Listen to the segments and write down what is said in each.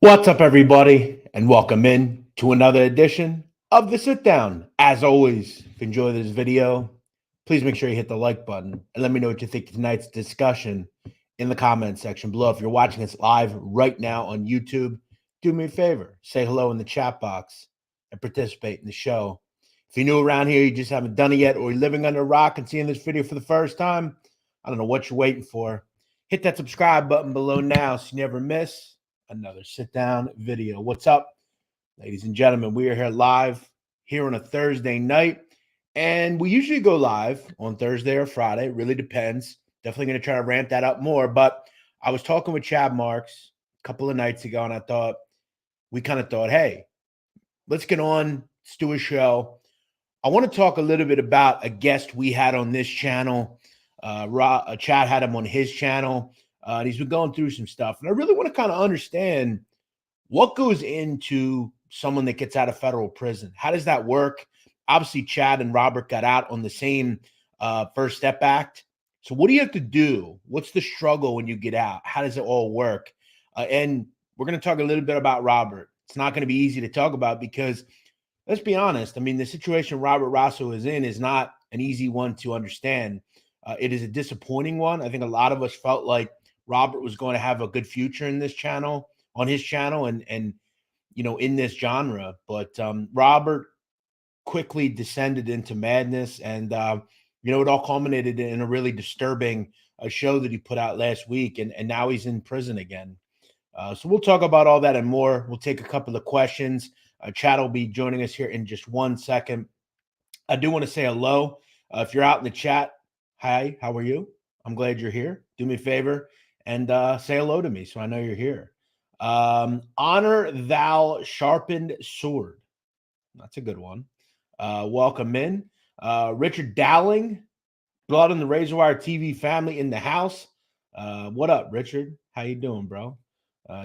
What's up, everybody, and welcome in to another edition of the Sit Down. As always, if you enjoy this video, please make sure you hit the like button and let me know what you think of tonight's discussion in the comment section below. If you're watching us live right now on YouTube, do me a favor, say hello in the chat box and participate in the show. If you're new around here, you just haven't done it yet, or you're living under a rock and seeing this video for the first time, I don't know what you're waiting for. Hit that subscribe button below now so you never miss another sit down video. What's up, ladies and gentlemen? We are here live here on a Thursday night, and we usually go live on Thursday or Friday. It really depends. Definitely going to try to ramp that up more. But I was talking with Chad Marks a couple of nights ago, and we kind of thought, hey, let's get on, let's do a show. I want to talk a little bit about a guest we had on this channel. Chad had him on his channel. And he's been going through some stuff. And I really want to kind of understand what goes into someone that gets out of federal prison. How does that work? Obviously, Chad and Robert got out on the same First Step Act. So what do you have to do? What's the struggle when you get out? How does it all work? And we're going to talk a little bit about Robert. It's not going to be easy to talk about because, let's be honest, I mean, the situation Robert Rosso is in is not an easy one to understand. It is a disappointing one. I think a lot of us felt like Robert was going to have a good future in this channel, on his channel, and in this genre. But Robert quickly descended into madness, and it all culminated in a really disturbing show that he put out last week, and now he's in prison again. So we'll talk about all that and more. We'll take a couple of questions. Chad will be joining us here in just 1 second. I do want to say hello. If you're out in the chat, hi, how are you? I'm glad you're here. Do me a favor and say hello to me so I know you're here. Honor thou sharpened sword. That's a good one. Welcome in. Richard Dowling, Blood on the Razor Wire TV family in the house. What up, Richard? How you doing, bro?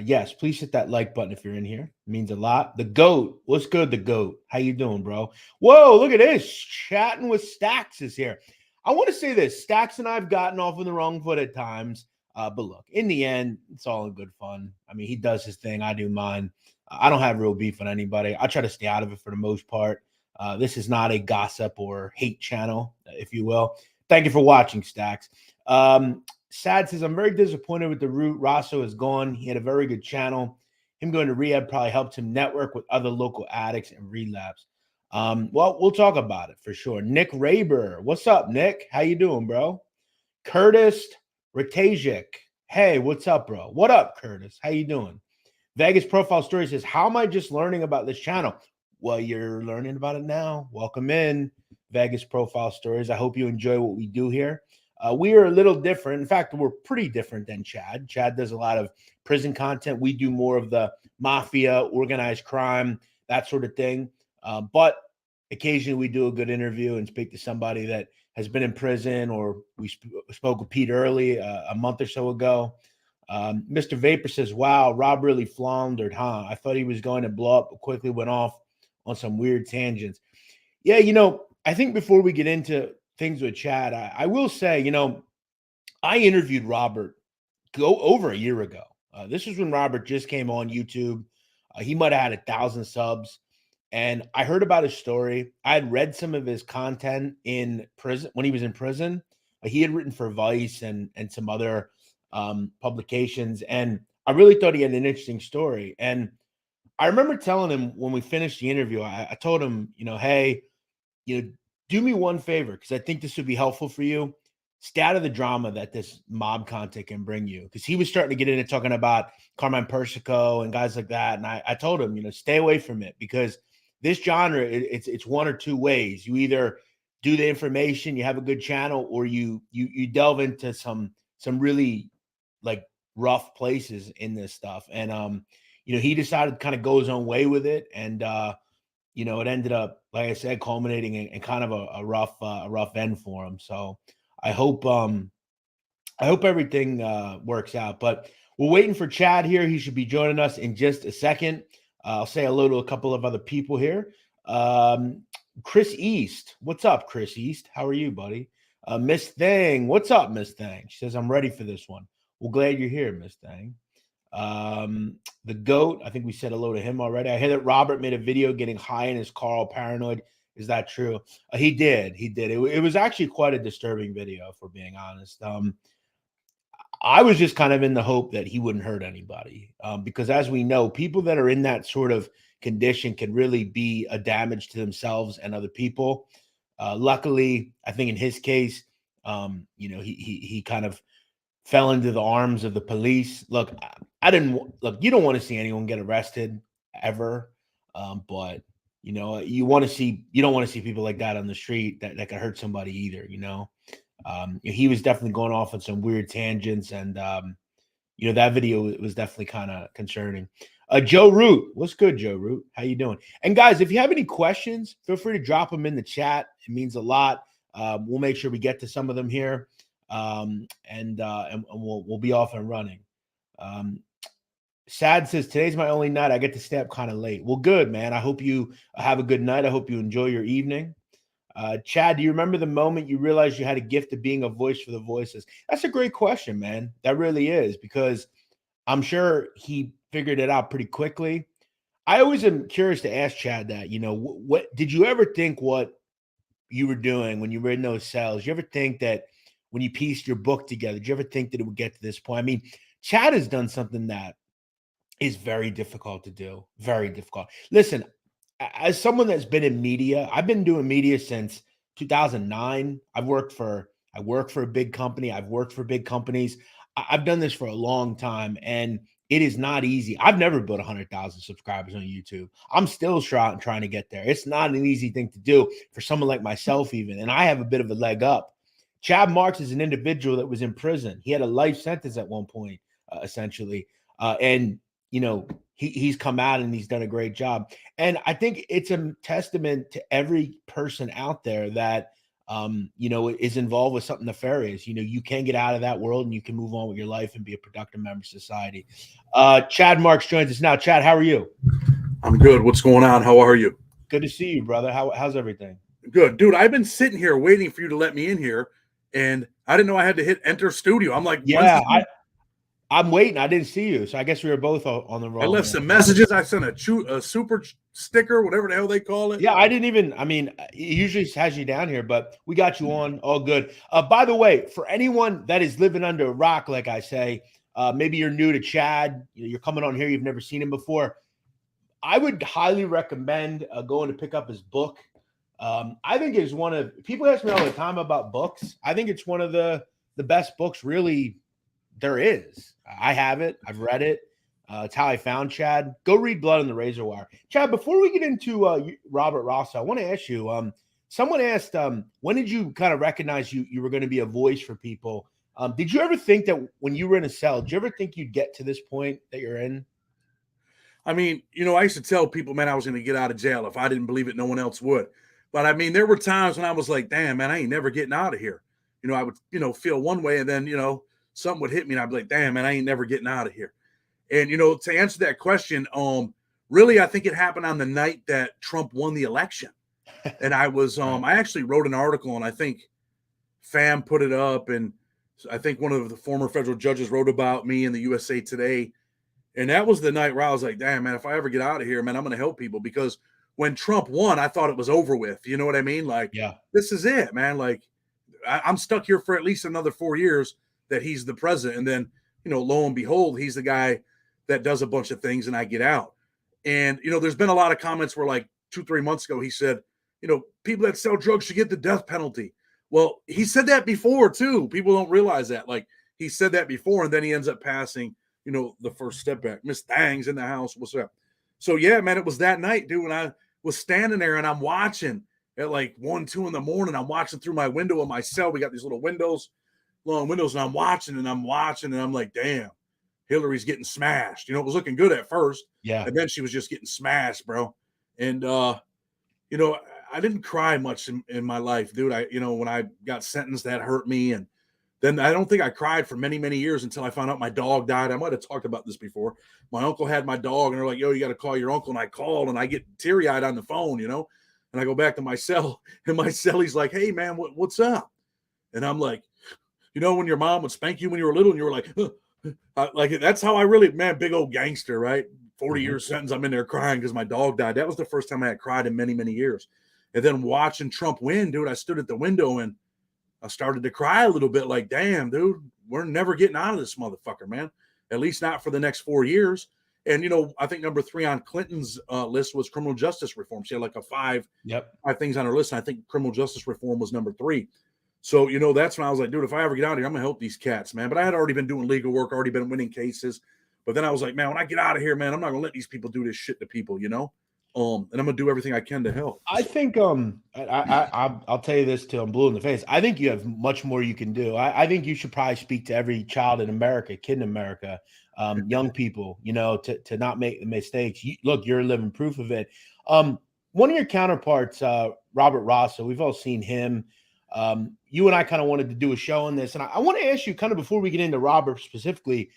Yes, please hit that like button if you're in here. It means a lot. The GOAT. What's good, the GOAT? How you doing, bro? Whoa, look at this. Chatting with Stacks is here. I want to say this. Stacks and I have gotten off on the wrong foot at times. But look, in the end, it's all in good fun. I mean, he does his thing. I do mine. I don't have real beef with anybody. I try to stay out of it for the most part. This is not a gossip or hate channel, if you will. Thank you for watching, Stacks. Sad says, I'm very disappointed with the route Rosso is gone. He had a very good channel. Him going to rehab probably helped him network with other local addicts and relapse. Well, we'll talk about it for sure. Nick Raber. What's up, Nick? How you doing, bro? Curtis Ratajic. Hey, what's up, bro? What up, Curtis? How you doing? Vegas Profile Story says, how am I just learning about this channel? Well, you're learning about it now. Welcome in, Vegas Profile Stories. I hope you enjoy what we do here. We are a little different. In fact, we're pretty different than Chad. Chad does a lot of prison content. We do more of the mafia, organized crime, that sort of thing. But occasionally we do a good interview and speak to somebody that has been in prison, or we spoke with Pete Early a month or so ago. Mr. Vapor says, wow, Rob really floundered, huh? I thought he was going to blow up, but quickly went off on some weird tangents. Yeah, I think before we get into things with Chad, I will say, I interviewed Robert over a year ago. This was when Robert just came on YouTube. He might have had 1,000 subs. And I heard about his story. I had read some of his content in prison when he was in prison. He had written for Vice and some other publications. And I really thought he had an interesting story. And I remember telling him when we finished the interview, I told him, hey, do me one favor, because I think this would be helpful for you. Stay out of the drama that this mob content can bring you. Because he was starting to get into talking about Carmine Persico and guys like that. And I told him, stay away from it, because this genre, it's one or two ways. You either do the information, you have a good channel, or you delve into some really like rough places in this stuff. And he decided to kind of go his own way with it. And it ended up, like I said, culminating in kind of a rough end for him. So I hope everything works out. But we're waiting for Chad here. He should be joining us in just a second. I'll say hello to a couple of other people here. Chris East. What's up, Chris East? How are you, buddy? Miss Thang. What's up, Miss Thang? She says, I'm ready for this one. Well, glad you're here, Miss Thang. The GOAT, I think we said hello to him already. I hear that Robert made a video getting high in his car, all paranoid. Is that true? He did. He did. It was actually quite a disturbing video, if we're being honest. I was just kind of in the hope that he wouldn't hurt anybody, because as we know, people that are in that sort of condition can really be a damage to themselves and other people. Luckily, I think in his case, he kind of fell into the arms of the police. Look, I didn't look. You don't want to see anyone get arrested ever, but you don't want to see people like that on the street that could hurt somebody either. He was definitely going off on some weird tangents, and that video was definitely kind of concerning. Joe Root, what's good, Joe Root? How you doing? And guys, if you have any questions, feel free to drop them in the chat. It means a lot. We'll make sure we get to some of them here, and we'll be off and running. Sad says today's my only night. I get to stay up kind of late. Well, good, man. I hope you have a good night. I hope you enjoy your evening. Chad, do you remember the moment you realized you had a gift of being a voice for the voiceless? That's a great question, man. That really is, because I'm sure he figured it out pretty quickly. I always am curious to ask Chad that, what did you ever think what you were doing when you were in those cells? Did you ever think that when you pieced your book together, did you ever think that it would get to this point? I mean, Chad has done something that is very difficult to do. Very difficult. Listen, as someone that's been in media, I've been doing media since 2009. I work for a big company. I've worked for big companies. I've done this for a long time, and it is not easy. I've never built 100,000 subscribers on YouTube. I'm still trying to get there. It's not an easy thing to do for someone like myself even, and I have a bit of a leg up. Chad Marks is an individual that was in prison. He had a life sentence at one point, essentially, and he's come out and he's done a great job. And I think it's a testament to every person out there that is involved with something nefarious. You can get out of that world and you can move on with your life and be a productive member of society. Chad Marks joins us now. Chad, how are you? I'm good. What's going on? How are you? Good to see you, brother. How's everything? Good, dude. I've been sitting here waiting for you to let me in here, and I didn't know I had to hit enter studio. I'm like, yeah, I'm waiting. I didn't see you, so I guess we were both on the wrong. I left some messages. I sent a super sticker, whatever the hell they call it. Yeah, I didn't even. I mean, it usually has you down here, but we got you on. All good. By the way, for anyone that is living under a rock, like I say, maybe you're new to Chad. You're coming on here. You've never seen him before. I would highly recommend going to pick up his book. I think it's one of people ask me all the time about books. I think it's one of the best books really there is. I have it. I've read it. It's how I found Chad. Go read Blood on the Razor Wire. Chad, before we get into Robert Rosso, I want to ask you, someone asked, when did you kind of recognize you were going to be a voice for people? Did you ever think that when you were in a cell, did you ever think you'd get to this point that you're in? I mean, I used to tell people, man, I was going to get out of jail. If I didn't believe it, no one else would. But I mean, there were times when I was like, damn, man, I ain't never getting out of here. I would, feel one way, and then, something would hit me and I'd be like, damn, man, I ain't never getting out of here. And, to answer that question, really, I think it happened on the night that Trump won the election. And I was, I actually wrote an article, and I think FAM put it up. And I think one of the former federal judges wrote about me in the USA Today. And that was the night where I was like, damn, man, if I ever get out of here, man, I'm going to help people. Because when Trump won, I thought it was over with. You know what I mean? Like, yeah, this is it, man. Like, I'm stuck here for at least another 4 years that he's the president. And then, lo and behold, he's the guy that does a bunch of things and I get out. And, there's been a lot of comments where like 2-3 months ago, he said, people that sell drugs should get the death penalty. Well, he said that before too. People don't realize that. Like, he said that before, and then he ends up passing, the first step back. Miss Thang's in the house. What's up? So yeah, man, it was that night, dude, when I was standing there and I'm watching at like 1-2 in the morning. I'm watching through my window in my cell. We got these little windows, long windows, and I'm watching, and I'm like, damn, Hillary's getting smashed. It was looking good at first. Yeah. And then she was just getting smashed, bro. And, I didn't cry much in my life, dude. When I got sentenced, that hurt me. And then I don't think I cried for many, many years until I found out my dog died. I might have talked about this before. My uncle had my dog, and they're like, yo, you got to call your uncle. And I called, and I get teary-eyed on the phone, and I go back to my cell, and my cellie's like, hey, man, what's up? And I'm like, when your mom would spank you when you were little and you were like, huh, Like that's how I really, man, big old gangster, right? 40 Mhm. years sentence. I'm in there crying because my dog died. That was the first time I had cried in many, many years. And then watching Trump win, dude, I stood at the window and I started to cry a little bit like, damn, dude, we're never getting out of this motherfucker, man. At least not for the next 4 years. And, I think number 3 on Clinton's list was criminal justice reform. She had like Yep. five things on her list. And I think criminal justice reform was number 3. So, that's when I was like, dude, if I ever get out of here, I'm going to help these cats, man. But I had already been doing legal work, already been winning cases. But then I was like, man, when I get out of here, man, I'm not going to let these people do this shit to people, And I'm going to do everything I can to help. I think I'll tell you this till I'm blue in the face. I think you have much more you can do. I think you should probably speak to every child in America, kid in America, young people, to not make the mistakes. Look, you're living proof of it. One of your counterparts, Robert Rosso, we've all seen him. You and I kind of wanted to do a show on this, and I want to ask you, kind of before we get into Robert specifically.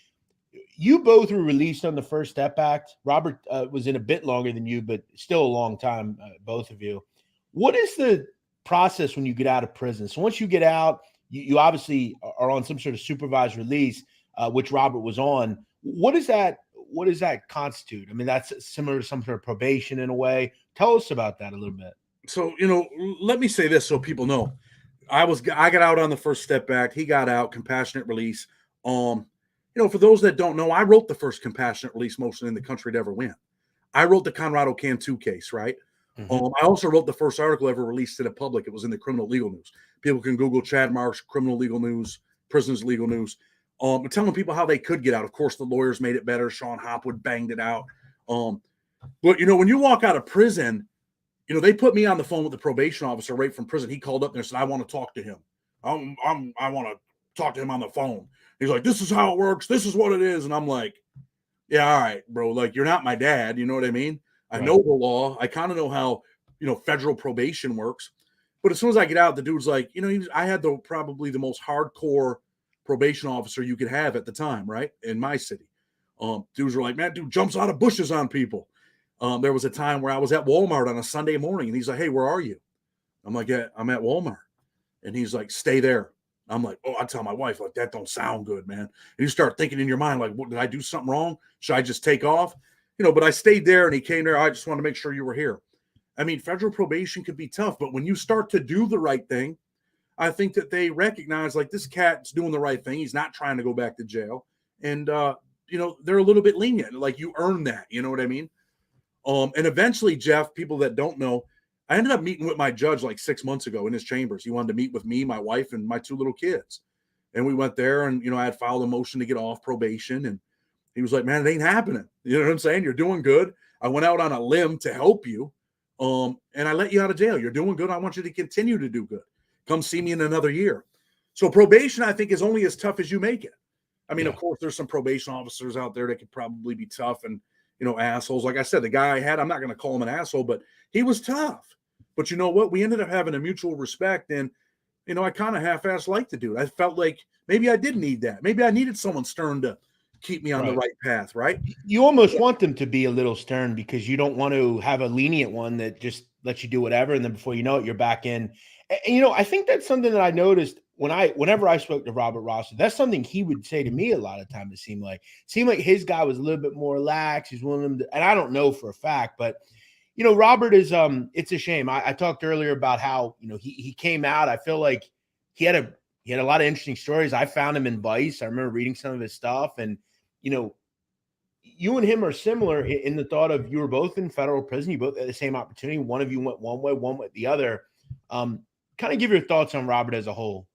You both were released on the First Step Act. Robert was in a bit longer than you, but still a long time, both of you. What is the process when you get out of prison? So once you get out, you obviously are on some sort of supervised release, which Robert was on. What does that constitute? I mean, that's similar to some sort of probation in a way. Tell us about that a little bit. So, let me say this so people know. I got out on the First Step Act. He got out, compassionate release. For those that don't know, I wrote the first compassionate release motion in the country to ever win. I wrote the Conrado Cantu case, right? Mm-hmm. I also wrote the first article ever released to the public. It was in the Criminal Legal News. People can Google Chad Marsh, Criminal Legal News, Prisoners Legal News. Telling people how they could get out. Of course, the lawyers made it better. Sean Hopwood banged it out. But when you walk out of prison, they put me on the phone with the probation officer right from prison. He called up there and said, "I want to talk to him. I want to talk to him on the phone." He's like, "This is how it works. This is what it is." And I'm like, "Yeah, all right, bro. Like, you're not my dad. You know what I mean? I know the law. I kind of know how, federal probation works." But as soon as I get out, the dude's like, I had probably the most hardcore probation officer you could have at the time, right? In my city. Dudes were like, "Man, dude jumps out of bushes on people." There was a time where I was at Walmart on a Sunday morning and he's like, "Hey, where are you?" I'm like, "Yeah, I'm at Walmart." And he's like, "Stay there." I'm like, "Oh," I tell my wife, like, "That don't sound good, man." And you start thinking in your mind, like, "What, did I do something wrong? Should I just take off?" But I stayed there and he came there. "I just want to make sure you were here." I mean, federal probation could be tough, but when you start to do the right thing, I think that they recognize, like, this cat's doing the right thing. He's not trying to go back to jail. And, they're a little bit lenient. Like, you earn that. You know what I mean? And eventually, Jeff, people that don't know, I ended up meeting with my judge like 6 months ago in his chambers. He wanted to meet with me, my wife, and my 2 little kids. And we went there and, I had filed a motion to get off probation. And he was like, "Man, it ain't happening. You know what I'm saying? You're doing good. I went out on a limb to help you. And I let you out of jail. You're doing good. I want you to continue to do good. Come see me in another year." So probation, I think, is only as tough as you make it. I mean, Of course, there's some probation officers out there that could probably be tough and, assholes. Like I said, the guy I had, I'm not going to call him an asshole, but he was tough. But you know what? We ended up having a mutual respect. And, I kind of half-assed liked the dude. I felt like maybe I did need that. Maybe I needed someone stern to keep me on the right path, right? You almost want them to be a little stern because you don't want to have a lenient one that just lets you do whatever. And then before you know it, you're back in. And I think that's something that I noticed whenever I spoke to Robert Rosso. That's something he would say to me a lot of times. It seemed like his guy was a little bit more lax. He's willing to, and I don't know for a fact, but Robert is it's a shame. I talked earlier about how he came out. I feel like he had a lot of interesting stories. I found him in Vice. I remember reading some of his stuff, and you and him are similar in the thought of you were both in federal prison. You both had the same opportunity. One of you went one way, one went the other. Kind of give your thoughts on Robert as a whole.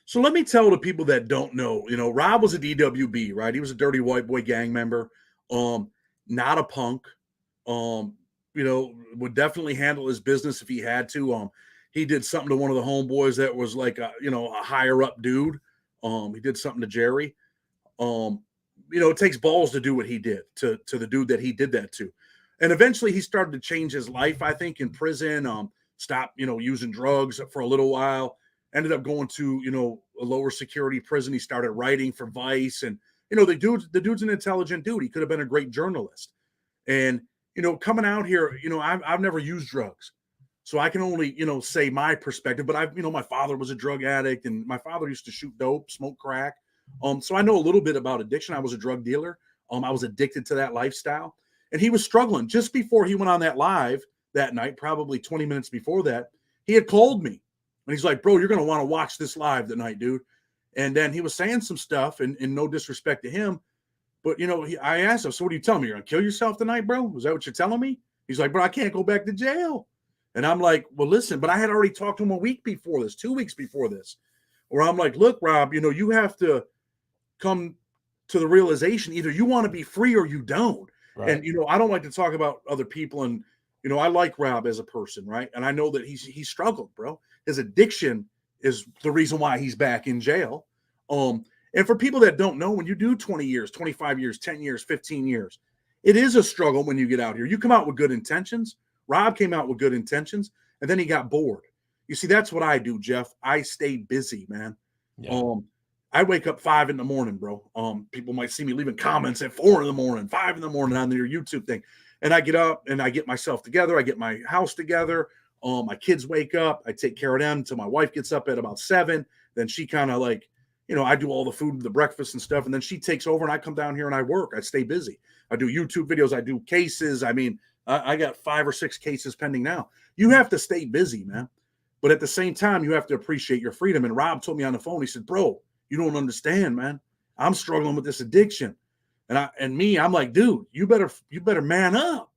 So let me tell the people that don't know, Rob was a DWB, right? He was a dirty white boy gang member, not a punk, would definitely handle his business if he had to. He did something to one of the homeboys that was like a higher up dude. He did something to Jerry. It takes balls to do what he did to the dude that he did that to. And eventually he started to change his life, I think, in prison, stopped, using drugs for a little while, ended up going to, a lower security prison. He started writing for Vice, and, the dude's an intelligent dude. He could have been a great journalist. And, coming out here, I've never used drugs. So I can only, say my perspective, but my father was a drug addict, and my father used to shoot dope, smoke crack. So I know a little bit about addiction. I was a drug dealer. I was addicted to that lifestyle, and he was struggling. Just before he went on that live that night, probably 20 minutes before that, he had called me, and he's like, "Bro, you're going to want to watch this live tonight, dude." And then he was saying some stuff, and no disrespect to him, but I asked him, "So what are you telling me? You're going to kill yourself tonight, bro? Is that what you're telling me?" He's like, "Bro, I can't go back to jail." And I'm like, "Well, listen," but I had already talked to him a week before this, 2 weeks before this, where I'm like, "Look, Rob, you have to come to the realization either you want to be free or you don't." Right. And I don't like to talk about other people, and I like Rob as a person, right? And I know that he struggled, bro. His addiction is the reason why he's back in jail. And for people that don't know, when you do 20 years, 25 years, 10 years, 15 years, it is a struggle when you get out here. You come out with good intentions. Rob came out with good intentions, and then he got bored. You see, that's what I do, Jeff. I stay busy, man. Yeah. I wake up 5 a.m, bro. People might see me leaving comments at 4 a.m, 5 a.m on their YouTube thing. And I get up and I get myself together. I get my house together. My kids wake up. I take care of them until my wife gets up at about 7. Then she kind of like, I do all the food, the breakfast and stuff. And then she takes over and I come down here and I work. I stay busy. I do YouTube videos. I do cases. I mean, I got 5 or 6 cases pending now. You have to stay busy, man. But at the same time, you have to appreciate your freedom. And Rob told me on the phone, he said, "Bro, you don't understand, man. I'm struggling with this addiction." And I'm like, "Dude, you better man up,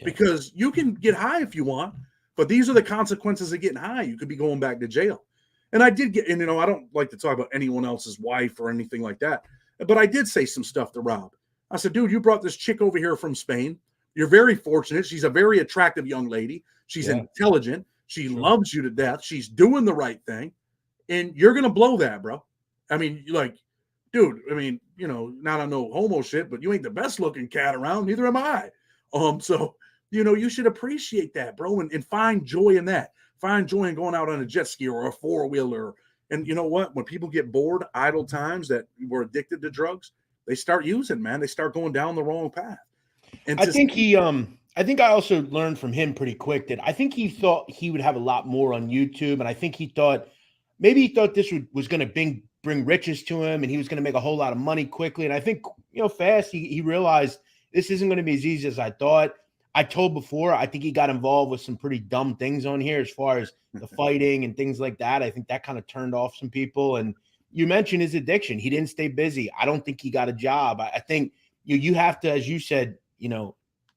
because you can get high if you want, but these are the consequences of getting high. You could be going back to jail." And I did get, and I don't like to talk about anyone else's wife or anything like that, but I did say some stuff to Rob. I said, "Dude, you brought this chick over here from Spain. You're very fortunate. She's a very attractive young lady. She's intelligent. She loves you to death. She's doing the right thing. And you're going to blow that, bro. I mean, like, dude, I mean, not on no homo shit, but you ain't the best looking cat around. Neither am I. So, you should appreciate that, bro, and find joy in that. Find joy in going out on a jet ski or a 4-wheeler. And you know what? When people get bored, idle times that were addicted to drugs, they start using, man. They start going down the wrong path. And I think I also learned from him pretty quick that I think he thought he would have a lot more on YouTube. And I think he thought this was going to bring riches to him and he was going to make a whole lot of money quickly. And I think, fast, he realized this isn't going to be as easy as I thought. I told before, I think he got involved with some pretty dumb things on here as far as the fighting and things like that. I think that kind of turned off some people. And you mentioned his addiction. He didn't stay busy. I don't think he got a job. I think you have to, as you said,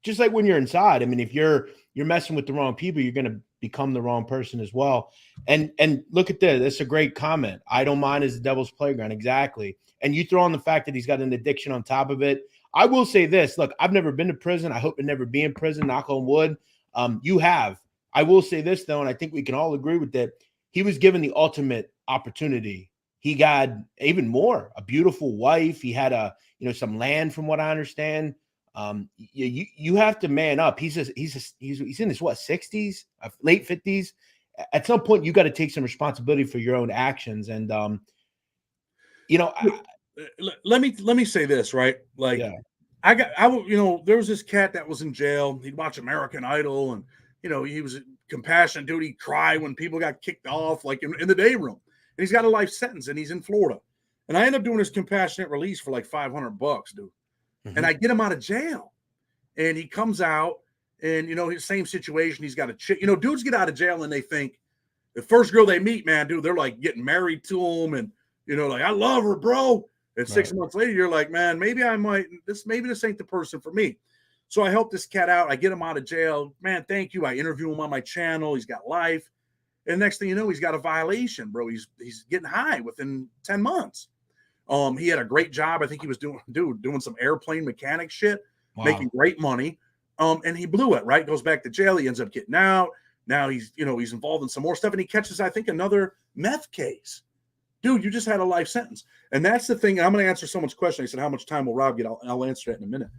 just like when you're inside. I mean, if you're messing with the wrong people, you're going to become the wrong person as well. And look at this. That's a great comment. I don't mind as the devil's playground. Exactly. And you throw on the fact that he's got an addiction on top of it. I will say this. Look, I've never been to prison. I hope to never be in prison, knock on wood. You have. I will say this, though, and I think we can all agree with that. He was given the ultimate opportunity. He got even more, a beautiful wife. He had some land, from what I understand. You have to man up. He's in his 60s, late 50s. At some point, you got to take some responsibility for your own actions. And let me say this, right? Like, there was this cat that was in jail. He'd watch American Idol, and he was a compassionate dude. He'd cry when people got kicked off, like in the day room. And he's got a life sentence, and he's in Florida. And I ended up doing his compassionate release for like $500, dude. Mm-hmm. And I get him out of jail, and he comes out, and his same situation. He's got a chick. Dudes get out of jail and they think the first girl they meet, man, dude, they're like getting married to him, and like, I love her, bro. And 6 months later, you're like, man, maybe this ain't the person for me. So I help this cat out. I get him out of jail. Man, thank you. I interview him on my channel. He's got life. And next thing you know, he's got a violation, bro. He's getting high within 10 months. He had a great job. I think he was doing some airplane mechanic shit, making great money. And he blew it, right? Goes back to jail. He ends up getting out. Now he's involved in some more stuff, and he catches, I think, another meth case. Dude, you just had a life sentence. And that's the thing. I'm going to answer someone's question. I said, how much time will Rob get? I'll answer that in a minute.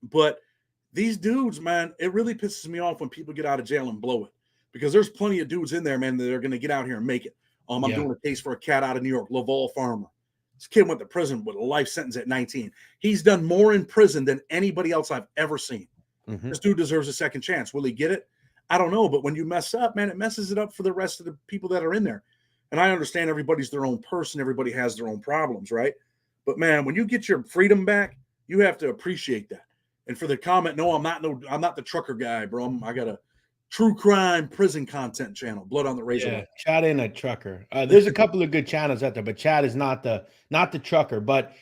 But these dudes, man, it really pisses me off when people get out of jail and blow it, because there's plenty of dudes in there, man, that are going to get out here and make it. I'm doing a case for a cat out of New York, Laval Farmer. This kid went to prison with a life sentence at 19. He's done more in prison than anybody else I've ever seen. Mm-hmm. This dude deserves a second chance. Will he get it? I don't know. But when you mess up, man, it messes it up for the rest of the people that are in there. And I understand everybody's their own person, everybody has their own problems, right? But man, when you get your freedom back, you have to appreciate that. And for the comment, no, I'm not the trucker guy, bro. I got a true crime prison content channel, Blood on the Razor. Yeah, Chad ain't a trucker. There's a couple of good channels out there, but Chad is not the trucker. But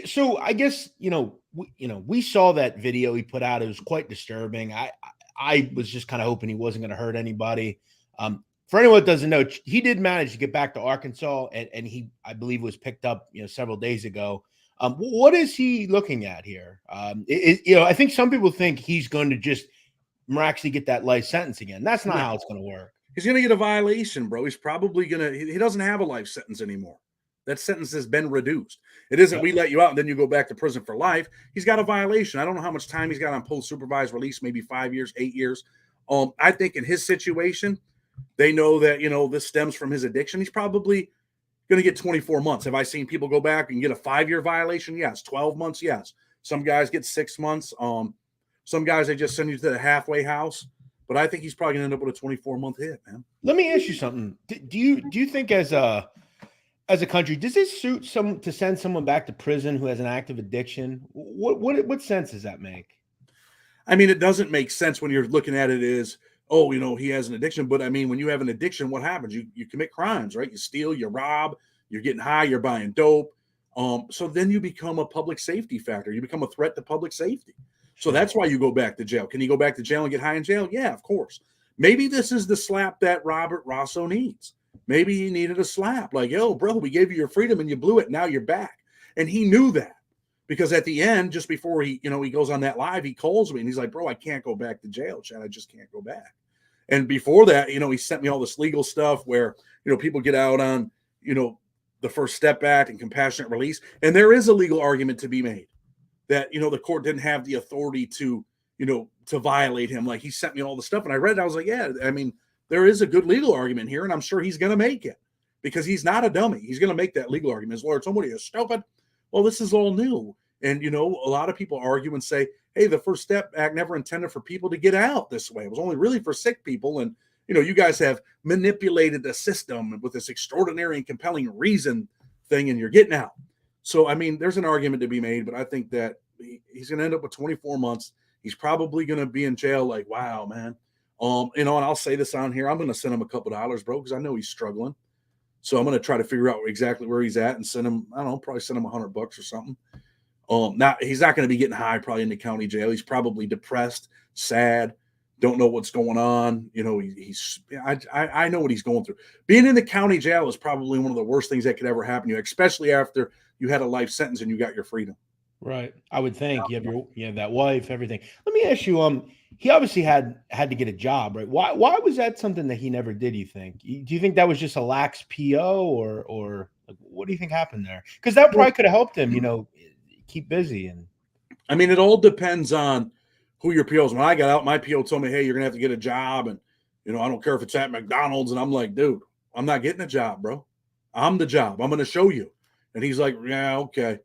so I guess we saw that video he put out. It was quite disturbing. I was just kind of hoping he wasn't going to hurt anybody. For anyone that doesn't know, he did manage to get back to Arkansas, and he, I believe, was picked up several days ago. What is he looking at here? I think some people think he's going to just miraculously get that life sentence again. That's not how it's going to work. He's going to get a violation, bro. He's probably going to – he doesn't have a life sentence anymore. That sentence has been reduced. It isn't we let you out and then you go back to prison for life. He's got a violation. I don't know how much time he's got on post-supervised release, maybe 5 years, 8 years. I think in his situation, they know that, this stems from his addiction. He's probably going to get 24 months. Have I seen people go back and get a 5-year violation? Yes. 12 months? Yes. Some guys get 6 months. Some guys, they just send you to the halfway house. But I think he's probably going to end up with a 24-month hit, man. Let me ask you something. Do you think as a country, does this suit to send someone back to prison who has an active addiction? What sense does that make? I mean, it doesn't make sense when you're looking at it as, he has an addiction. But I mean, when you have an addiction, what happens? You commit crimes, right? You steal, you rob, you're getting high, you're buying dope. So then you become a public safety factor. You become a threat to public safety. So that's why you go back to jail. Can you go back to jail and get high in jail? Yeah, of course. Maybe this is the slap that Robert Rosso needs. Maybe he needed a slap. Like, yo, bro, we gave you your freedom and you blew it. Now you're back. And he knew that because at the end, just before he goes on that live, he calls me and he's like, bro, I can't go back to jail, Chad. I just can't go back. And before that, he sent me all this legal stuff where, people get out on, the First Step Act and compassionate release. And there is a legal argument to be made that, the court didn't have the authority to violate him. Like, he sent me all the stuff and I read it. I was like, yeah, I mean, there is a good legal argument here, and I'm sure he's going to make it because he's not a dummy. He's going to make that legal argument. His lawyer told me, "You're stupid." Well, this is all new. And, a lot of people argue and say, hey, the First Step Act never intended for people to get out this way. It was only really for sick people. And, you guys have manipulated the system with this extraordinary and compelling reason thing, and you're getting out. So, I mean, there's an argument to be made, but I think that he's going to end up with 24 months. He's probably going to be in jail like, wow, man. And I'll say this on here. I'm going to send him a couple dollars, bro, because I know he's struggling. So I'm going to try to figure out exactly where he's at and send him, I don't know, probably send him $100 or something. He's not going to be getting high probably in the county jail. He's probably depressed, sad, don't know what's going on. I know what he's going through. Being in the county jail is probably one of the worst things that could ever happen to you, especially after you had a life sentence and you got your freedom. Right. I would think you have that wife, everything. Let me ask you, he obviously had to get a job, right? Why was that something that he never did, you think? Do you think that was just a lax PO or like, what do you think happened there? Because that probably could have helped him, keep busy. And I mean, it all depends on who your PO is. When I got out, my PO told me, hey, you're going to have to get a job. And, I don't care if it's at McDonald's. And I'm like, dude, I'm not getting a job, bro. I'm the job. I'm going to show you. And he's like, yeah, okay.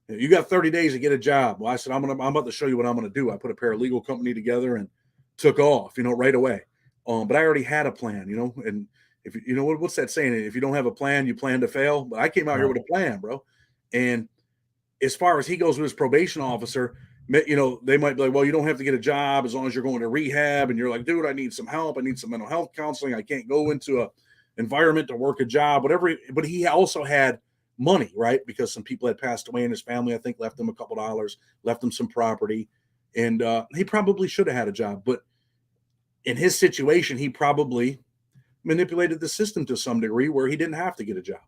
You got 30 days to get a job. Well, I said, I'm about to show you what I'm going to do. I put a paralegal company together and took off, right away. But I already had a plan, and if what's that saying? If you don't have a plan, you plan to fail. But I came out here with a plan, bro. And as far as he goes with his probation officer, they might be like, well, you don't have to get a job as long as you're going to rehab. And you're like, dude, I need some help. I need some mental health counseling. I can't go into a environment to work a job, whatever. But he also had money, right? Because some people had passed away in his family. I think left him a couple dollars, left him some property, and he probably should have had a job. But in his situation, he probably manipulated the system to some degree where he didn't have to get a job.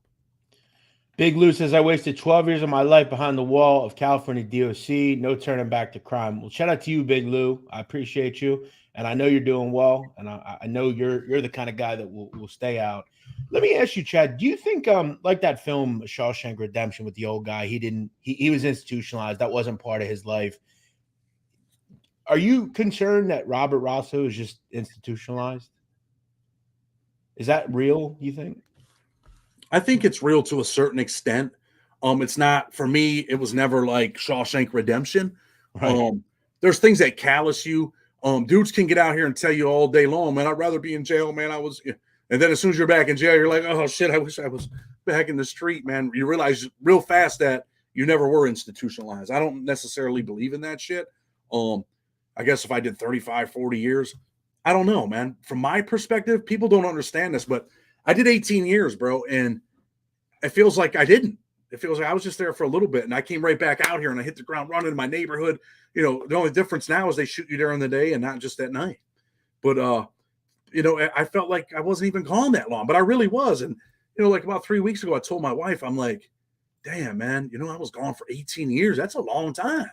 Big Lou says, I wasted 12 years of my life behind the wall of California DOC. No turning back to crime. Well, shout out to you, Big Lou. I appreciate you. And I know you're doing well. And I know you're the kind of guy that will stay out. Let me ask you, Chad, do you think like that film Shawshank Redemption with the old guy, he was institutionalized. That wasn't part of his life. Are you concerned that Robert Rosso is just institutionalized? Is that real, you think? I think it's real to a certain extent. It's not, for me, it was never like Shawshank Redemption. Right. There's things that callous you. Dudes can get out here and tell you all day long, man, I'd rather be in jail, man. And then as soon as you're back in jail, you're like, oh shit, I wish I was back in the street, man. You realize real fast that you never were institutionalized. I don't necessarily believe in that shit. I guess if I did 35, 40 years, I don't know, man. From my perspective, people don't understand this, but I did 18 years, bro. And it feels like I didn't. It feels like I was just there for a little bit and I came right back out here and I hit the ground running in my neighborhood. You know, the only difference now is they shoot you during the day and not just at night. But, you know, I felt like I wasn't even gone that long, but I really was. And, you know, like about 3 weeks ago, I told my wife, I'm like, damn, man, you know, I was gone for 18 years. That's a long time.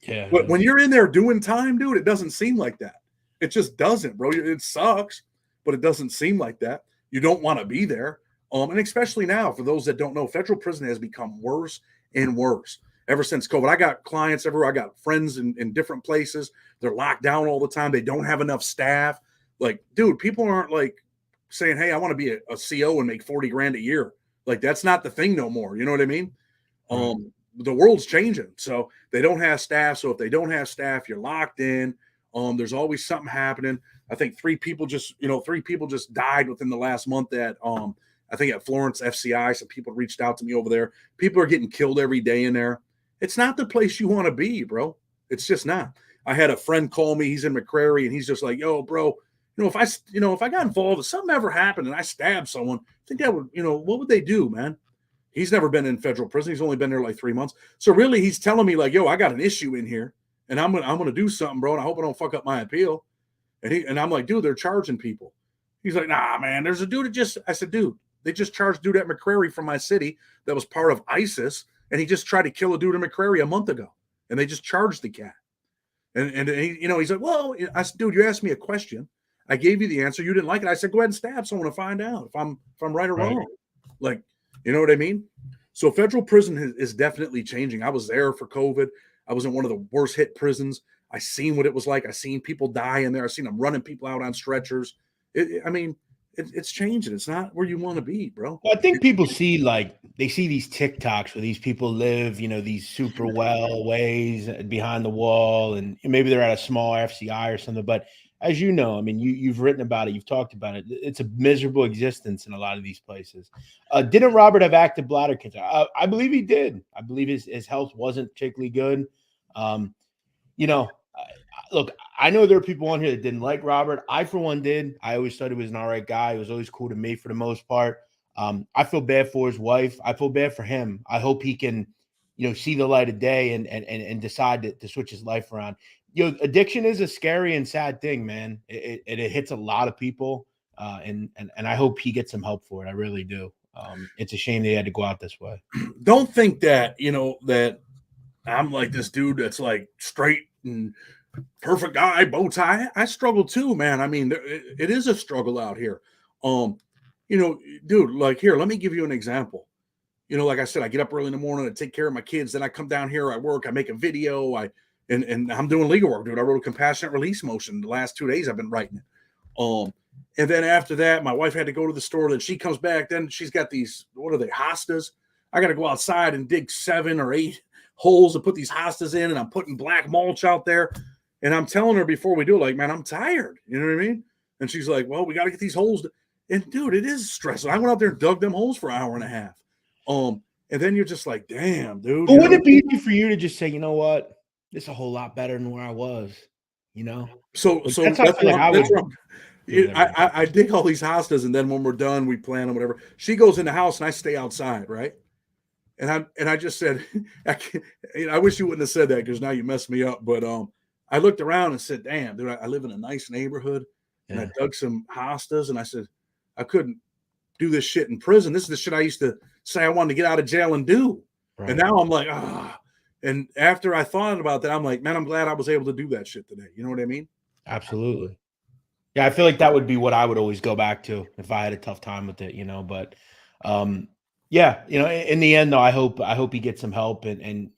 Yeah. But when you're in there doing time, dude, it doesn't seem like that. It just doesn't, bro. It sucks, but it doesn't seem like that. You don't want to be there. And especially now, for those that don't know, federal prison has become worse and worse ever since COVID. I got clients everywhere. I got friends in different places. They're locked down all the time. They don't have enough staff. Like, dude, people aren't like saying, hey, I want to be a CO and make 40 grand a year. Like, that's not the thing no more. You know what I mean? Right. The world's changing. So they don't have staff. So if they don't have staff, you're locked in. There's always something happening. I think three people just died within the last month at I think at Florence FCI. Some people reached out to me over there. People are getting killed every day in there. It's not the place you want to be, bro. It's just not. I had a friend call me. He's in McCrary, and he's just like, yo, bro, if I got involved, if something ever happened and I stabbed someone, I think that would, what would they do, man? He's never been in federal prison. He's only been there like 3 months. So really, he's telling me like, yo, I got an issue in here, and I'm gonna do something, bro. And I hope I don't fuck up my appeal. And I'm like, dude, they're charging people. He's like, nah, man. There's a dude I said, dude, they just charged dude at McCrary from my city that was part of ISIS, and he just tried to kill a dude in McCrary a month ago, and they just charged the cat. And he, he's like, well, I said, dude, you asked me a question. I gave you the answer. You didn't like it. I said, go ahead and stab someone to find out if I'm right or wrong. Like, you know what I mean? So federal prison is definitely changing. I was there for COVID. I was in one of the worst hit prisons. I seen what it was like. I seen people die in there. I seen them running people out on stretchers. It's changing. It's not where you want to be, bro. Well, I think people see they see these TikToks where these people live, these super well ways behind the wall, and maybe they're at a small FCI or something. But as you know, I mean, you've written about it, you've talked about it. It's a miserable existence in a lot of these places. Didn't Robert have active bladder cancer? I believe he did. I believe his health wasn't particularly good. Look, I know there are people on here that didn't like Robert. I, for one, did. I always thought he was an all right guy. He was always cool to me for the most part. I feel bad for his wife. I feel bad for him. I hope he can, see the light of day and decide to switch his life around. Addiction is a scary and sad thing, man. It hits a lot of people, and I hope he gets some help for it. I really do. It's a shame they had to go out this way. Don't think that, that I'm like this dude that's like straight and perfect guy, bow tie. I struggle too, man. I mean, it is a struggle out here. Dude, like here, let me give you an example. Like I said, I get up early in the morning, I take care of my kids, then I come down here, I work, I make a video, and I'm doing legal work, dude. I wrote a compassionate release motion the last 2 days I've been writing it. And then after that, my wife had to go to the store, then she comes back, then she's got these, what are they, hostas? I got to go outside and dig 7 or 8 holes to put these hostas in, and I'm putting black mulch out there. And I'm telling her before we do it, like, man, I'm tired. You know what I mean? And she's like, well, we got to get these holes. And dude, it is stressful. I went out there and dug them holes for an hour and a half. And then you're just like, damn, dude. But wouldn't it be easy for you to just say, you know what? This is a whole lot better than where I was, So that's what I dig all these hostas, and then when we're done, we plant them, whatever. She goes in the house and I stay outside, right? And I just said, I wish you wouldn't have said that because now you messed me up. But I looked around and said, damn, dude, I live in a nice neighborhood, and I dug some hostas, and I said, I couldn't do this shit in prison. This is the shit I used to say I wanted to get out of jail and do. Right. And now I'm like, And after I thought about that, I'm like, man, I'm glad I was able to do that shit today. You know what I mean? Absolutely. Yeah, I feel like that would be what I would always go back to if I had a tough time with it, but yeah, in the end though, I hope he gets some help, and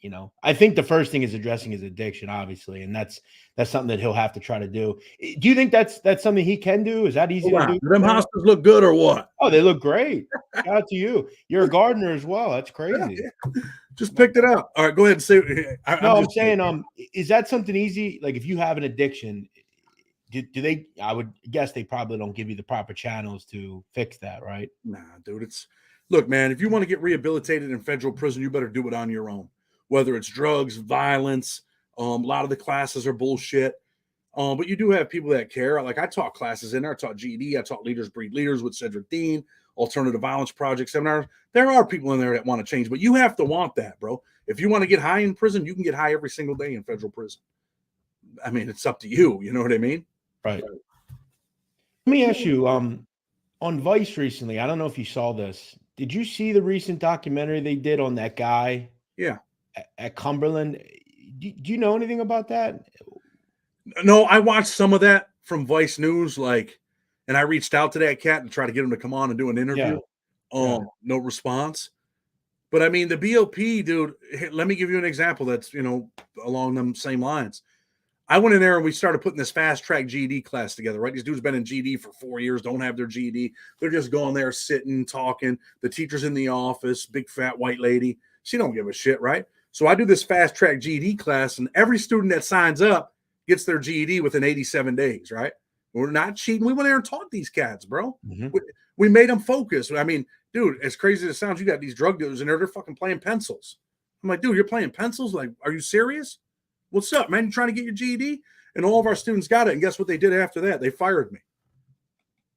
I think the first thing is addressing his addiction, obviously, and that's something that he'll have to try to do. Do you think that's something he can do? Is that easy to do? Do them hostas look good or what? Oh, they look great. Shout out to you. You're a gardener as well. That's crazy. Yeah. Just picked it up. All right, go ahead and say. I'm saying, is that something easy? Like if you have an addiction, do they? I would guess they probably don't give you the proper channels to fix that, right? Nah, dude. Look, man. If you want to get rehabilitated in federal prison, you better do it on your own. Whether it's drugs, violence, a lot of the classes are bullshit. But you do have people that care. Like I taught classes in there. I taught GED. I taught Leaders Breed Leaders with Cedric Dean, Alternative Violence Project seminars. There are people in there that want to change, but you have to want that, bro. If you want to get high in prison, you can get high every single day in federal prison. I mean, it's up to you. You know what I mean? Right. Let me ask you, on Vice recently, I don't know if you saw this. Did you see the recent documentary they did on that guy? Yeah. At Cumberland? Do you know anything about that? No, I watched some of that from Vice News, and I reached out to that cat and tried to get him to come on and do an interview. Yeah. No response. But I mean, the BOP, dude, let me give you an example that's, along them same lines. I went in there and we started putting this fast track GED class together, right? These dudes been in GED for 4 years, don't have their GED. They're just going there, sitting, talking. The teacher's in the office, big fat white lady. She don't give a shit, right? So I do this fast track GED class, and every student that signs up gets their GED within 87 days, right? We're not cheating. We went there and taught these cats, bro. Mm-hmm. We made them focus. I mean, dude, as crazy as it sounds, you got these drug dealers in there, they're fucking playing pencils. I'm like, dude, you're playing pencils? Like, are you serious? What's up, man? You trying to get your GED? And all of our students got it. And guess what they did after that? They fired me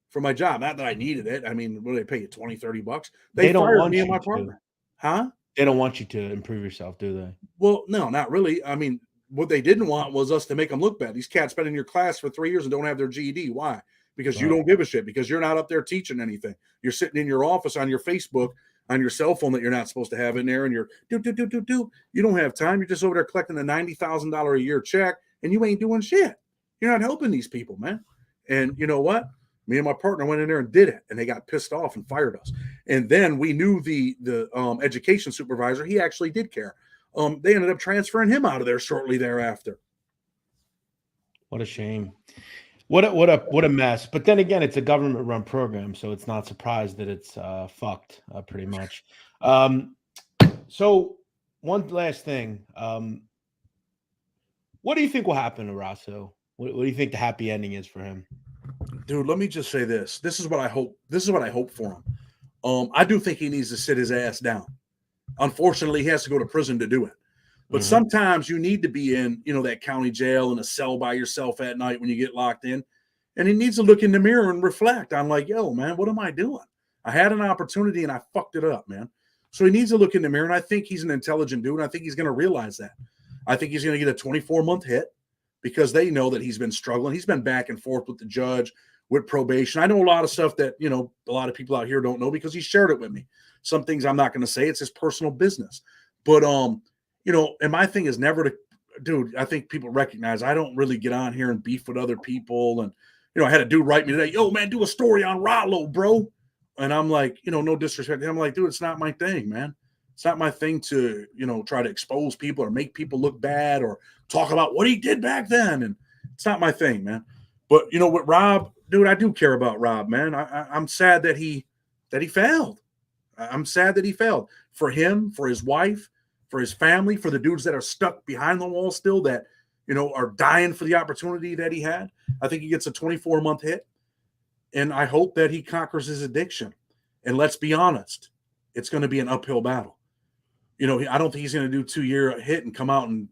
for my job. Not that I needed it. I mean, what do they pay you, 20, 30 bucks? They don't fired want me and you my to. partner. Huh? They don't want you to improve yourself, do they? Well, no, not really. I mean, what they didn't want was us to make them look bad. These cats been in your class for 3 years and don't have their GED. Why? Because you don't give a shit. Because you're not up there teaching anything. You're sitting in your office on your Facebook, on your cell phone that you're not supposed to have in there, and you're do. You don't have time. You're just over there collecting a $90,000 a year check, and you ain't doing shit. You're not helping these people, man. And you know what? Me and my partner went in there and did it, and they got pissed off and fired us. And then we knew the education supervisor. He actually did care. They ended up transferring him out of there shortly thereafter. What a shame. What a mess. But then again, it's a government-run program, so it's not surprised that it's fucked pretty much. So one last thing. What do you think will happen to Rosso? What do you think the happy ending is for him? Dude, let me just say this. This is what I hope. This is what I hope for him. I do think he needs to sit his ass down. Unfortunately, he has to go to prison to do it. But sometimes you need to be in, that county jail in a cell by yourself at night when you get locked in. And he needs to look in the mirror and reflect. I'm like, yo, man, what am I doing? I had an opportunity and I fucked it up, man. So he needs to look in the mirror. And I think he's an intelligent dude. And I think he's going to realize that. I think he's going to get a 24-month hit because they know that he's been struggling. He's been back and forth with the judge, with probation. I know a lot of stuff that, a lot of people out here don't know because he shared it with me. Some things I'm not going to say. It's his personal business. But, and my thing is never to, dude, I think people recognize I don't really get on here and beef with other people. And, I had a dude write me today, yo, man, do a story on Rollo, bro. And I'm like, no disrespect. I'm like, dude, it's not my thing, man. It's not my thing to, try to expose people or make people look bad or talk about what he did back then. And it's not my thing, man. But, with Rob, dude, I do care about Rob, man. I'm sad that he failed. I'm sad that he failed for him, for his wife, for his family, for the dudes that are stuck behind the wall still that, are dying for the opportunity that he had. I think he gets a 24-month hit. And I hope that he conquers his addiction. And let's be honest, it's going to be an uphill battle. I don't think he's going to do 2-year hit and come out and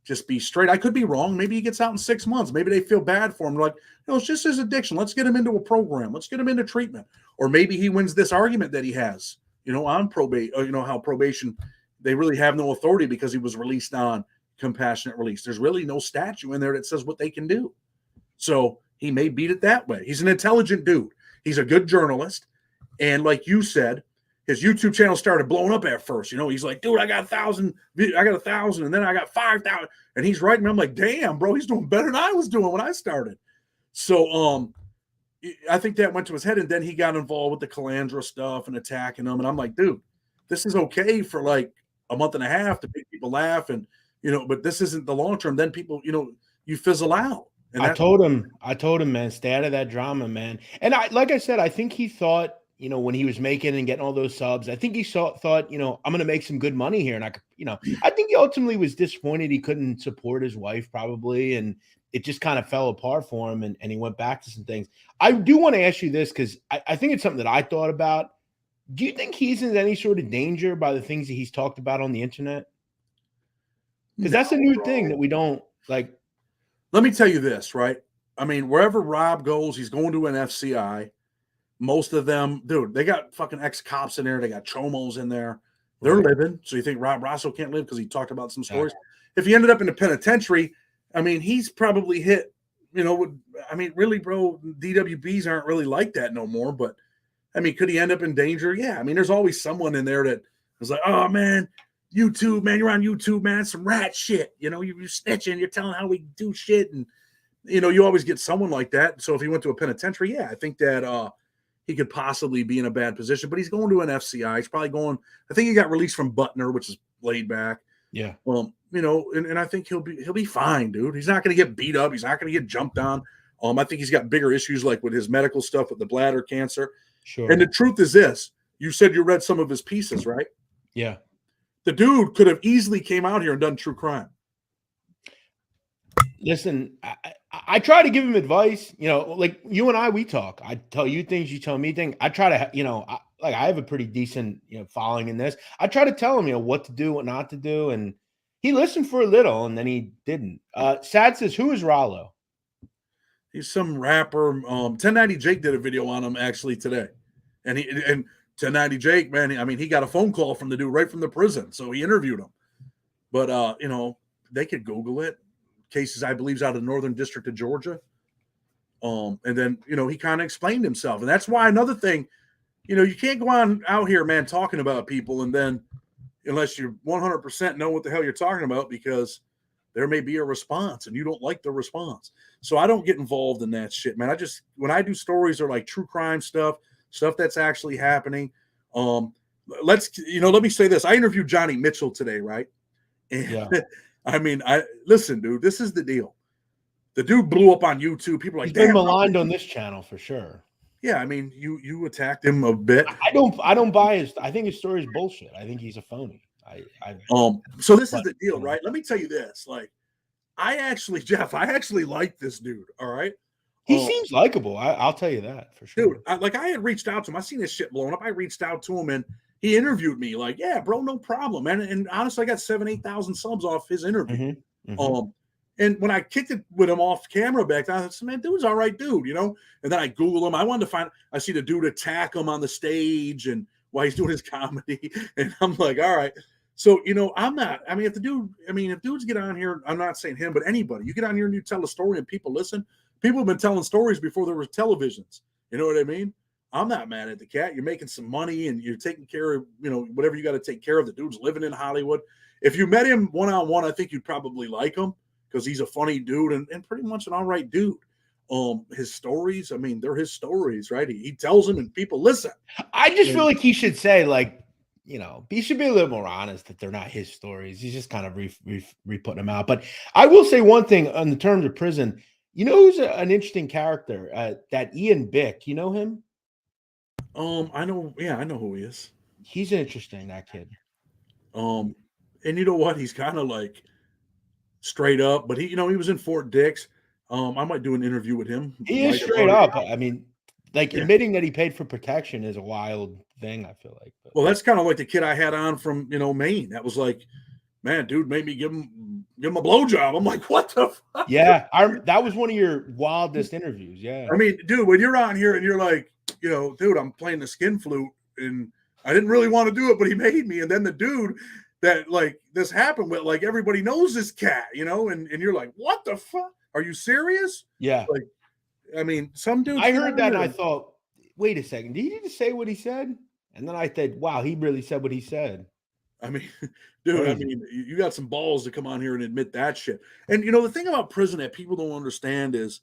just be straight. I could be wrong. Maybe he gets out in 6 months. Maybe they feel bad for him. Like, it's just his addiction. Let's get him into a program. Let's get him into treatment. Or maybe he wins this argument that he has, on probation, how probation, they really have no authority because he was released on compassionate release. There's really no statute in there that says what they can do. So he may beat it that way. He's an intelligent dude. He's a good journalist. And like you said, his YouTube channel started blowing up at first. He's like, dude, I got 1,000, and then I got 5,000. And he's writing me. I'm like, damn, bro, he's doing better than I was doing when I started. So I think that went to his head. And then he got involved with the Calandra stuff and attacking them. And I'm like, dude, this is okay for like a month and a half to make people laugh. And, but this isn't the long term. Then people, you fizzle out. And I told him, man, stay out of that drama, man. And like I said, I think he thought, when he was making and getting all those subs, I think he thought, I'm going to make some good money here and I think he ultimately was disappointed he couldn't support his wife probably, and it just kind of fell apart for him, and he went back to some things. I do want to ask you this because I think it's something that I thought about. Do you think he's in any sort of danger by the things that he's talked about on the internet? Because that's a new thing that we don't like. Let me tell you this, right? I mean, wherever Rob goes, he's going to an FCI. Most of them, dude, they got fucking ex-cops in there. They got chomos in there. They're Right. living. So you think Rob Rosso can't live because he talked about some stories? If he ended up in the penitentiary, I mean, he's probably hit, I mean, really, bro, DWBs aren't really like that no more. But, I mean, could he end up in danger? Yeah. I mean, there's always someone in there that is like, oh, man, YouTube, man, you're on YouTube, man, some rat shit. You're snitching. You're telling how we do shit. And, you always get someone like that. So if he went to a penitentiary, yeah, I think that he could possibly be in a bad position. But he's going to an FCI. He's probably going. I think he got released from Butner, which is laid back. Yeah. And I think he'll be fine, dude. He's not going to get beat up. He's not going to get jumped on. I think he's got bigger issues like with his medical stuff with the bladder cancer. Sure. And the truth is this: you said you read some of his pieces, right? Yeah. The dude could have easily came out here and done true crime. Listen, I try to give him advice, like you and I, we talk. I tell you things, you tell me things. I try to, I have a pretty decent, following in this. I try to tell him, what to do, what not to do. And he listened for a little and then he didn't. Sad says, who is Rollo? He's some rapper. 1090 Jake did a video on him actually today. And 1090 Jake, man, I mean, he got a phone call from the dude right from the prison. So he interviewed him. But, they could Google it. Cases, I believe, is out of the Northern District of Georgia. And then, he kind of explained himself. And that's why another thing, you can't go on out here, man, talking about people and then unless you 100% know what the hell you're talking about, because there may be a response and you don't like the response. So I don't get involved in that shit, man. When I do stories or like true crime stuff that's actually happening. Let me say this. I interviewed Johnny Mitchell today, right? And Yeah. I mean, listen, dude, this is the deal. The dude blew up on YouTube. People are like, he's been maligned on this channel for sure. Yeah, I mean, you attacked him a bit. I don't buy his. I think his story is bullshit. I think he's a phony. So this is the deal, right? Let me tell you this. Like, Jeff, I actually like this dude. All right. He seems likable. I'll tell you that for sure. Dude, I had reached out to him. I seen this shit blowing up. I reached out to him and he interviewed me. Like, yeah, bro, no problem, man. And honestly, I got 7,000-8,000 subs off his interview. Mm-hmm. Mm-hmm. And when I kicked it with him off camera back then, I said, man, dude's all right, dude, And then I Googled him. I wanted to I see the dude attack him on the stage and while he's doing his comedy. And I'm like, all right. So, if dudes get on here, I'm not saying him, but anybody, you get on here and you tell a story and people listen. People have been telling stories before there were televisions. You know what I mean? I'm not mad at the cat. You're making some money and you're taking care of, whatever you got to take care of. The dude's living in Hollywood. If you met him one-on-one, I think you'd probably like him because he's a funny dude and pretty much an all right dude. His stories, I mean, they're his stories, right? He tells them and people listen. I just feel like he should say, like, he should be a little more honest that they're not his stories. He's just kind of re-putting them out. But I will say one thing on the terms of prison. Who's an interesting character? That Ian Bick. You know him? I know. Yeah, I know who he is. He's interesting, that kid. And you know what? He's kind of like straight up, but he was in Fort Dix. I might do an interview with him. He is straight up. I mean, like admitting that he paid for protection is a wild thing, I feel like. But, well, that's kind of like the kid I had on from, Maine. That was like, man, dude made me give him a blowjob. I'm like, what the fuck? Yeah, that was one of your wildest interviews. Yeah. I mean, dude, when you're on here and you're like, dude, I'm playing the skin flute and I didn't really want to do it, but he made me. And then the dude that like this happened with, like, everybody knows this cat, and you're like, what the fuck? Are you serious? Yeah. Like, I mean, some dudes. I heard that and I thought, wait a second, did he just say what he said? And then I said, wow, he really said what he said. I mean, dude, I mean, you got some balls to come on here and admit that shit. And, the thing about prison that people don't understand is,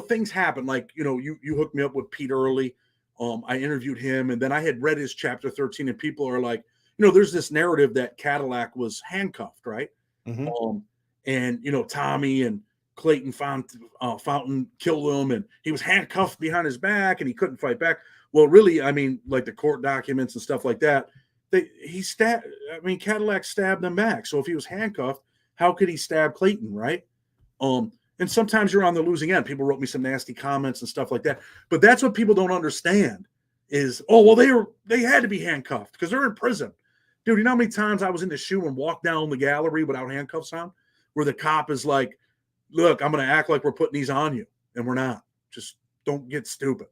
things happen. Like, you hooked me up with Pete Early. I interviewed him and then I had read his chapter 13 and people are like, there's this narrative that Cadillac was handcuffed, right? Mm-hmm. And, Tommy and Clayton Fountain killed him and he was handcuffed behind his back and he couldn't fight back. Well, really, I mean, like the court documents and stuff like that, Cadillac stabbed him back. So if he was handcuffed, how could he stab Clayton, right? And sometimes you're on the losing end. People wrote me some nasty comments and stuff like that. But that's what people don't understand is, oh, well, they had to be handcuffed because they're in prison. Dude, you know how many times I was in the shoe and walked down the gallery without handcuffs on, where the cop is like, look, I'm going to act like we're putting these on you, and we're not. Just don't get stupid.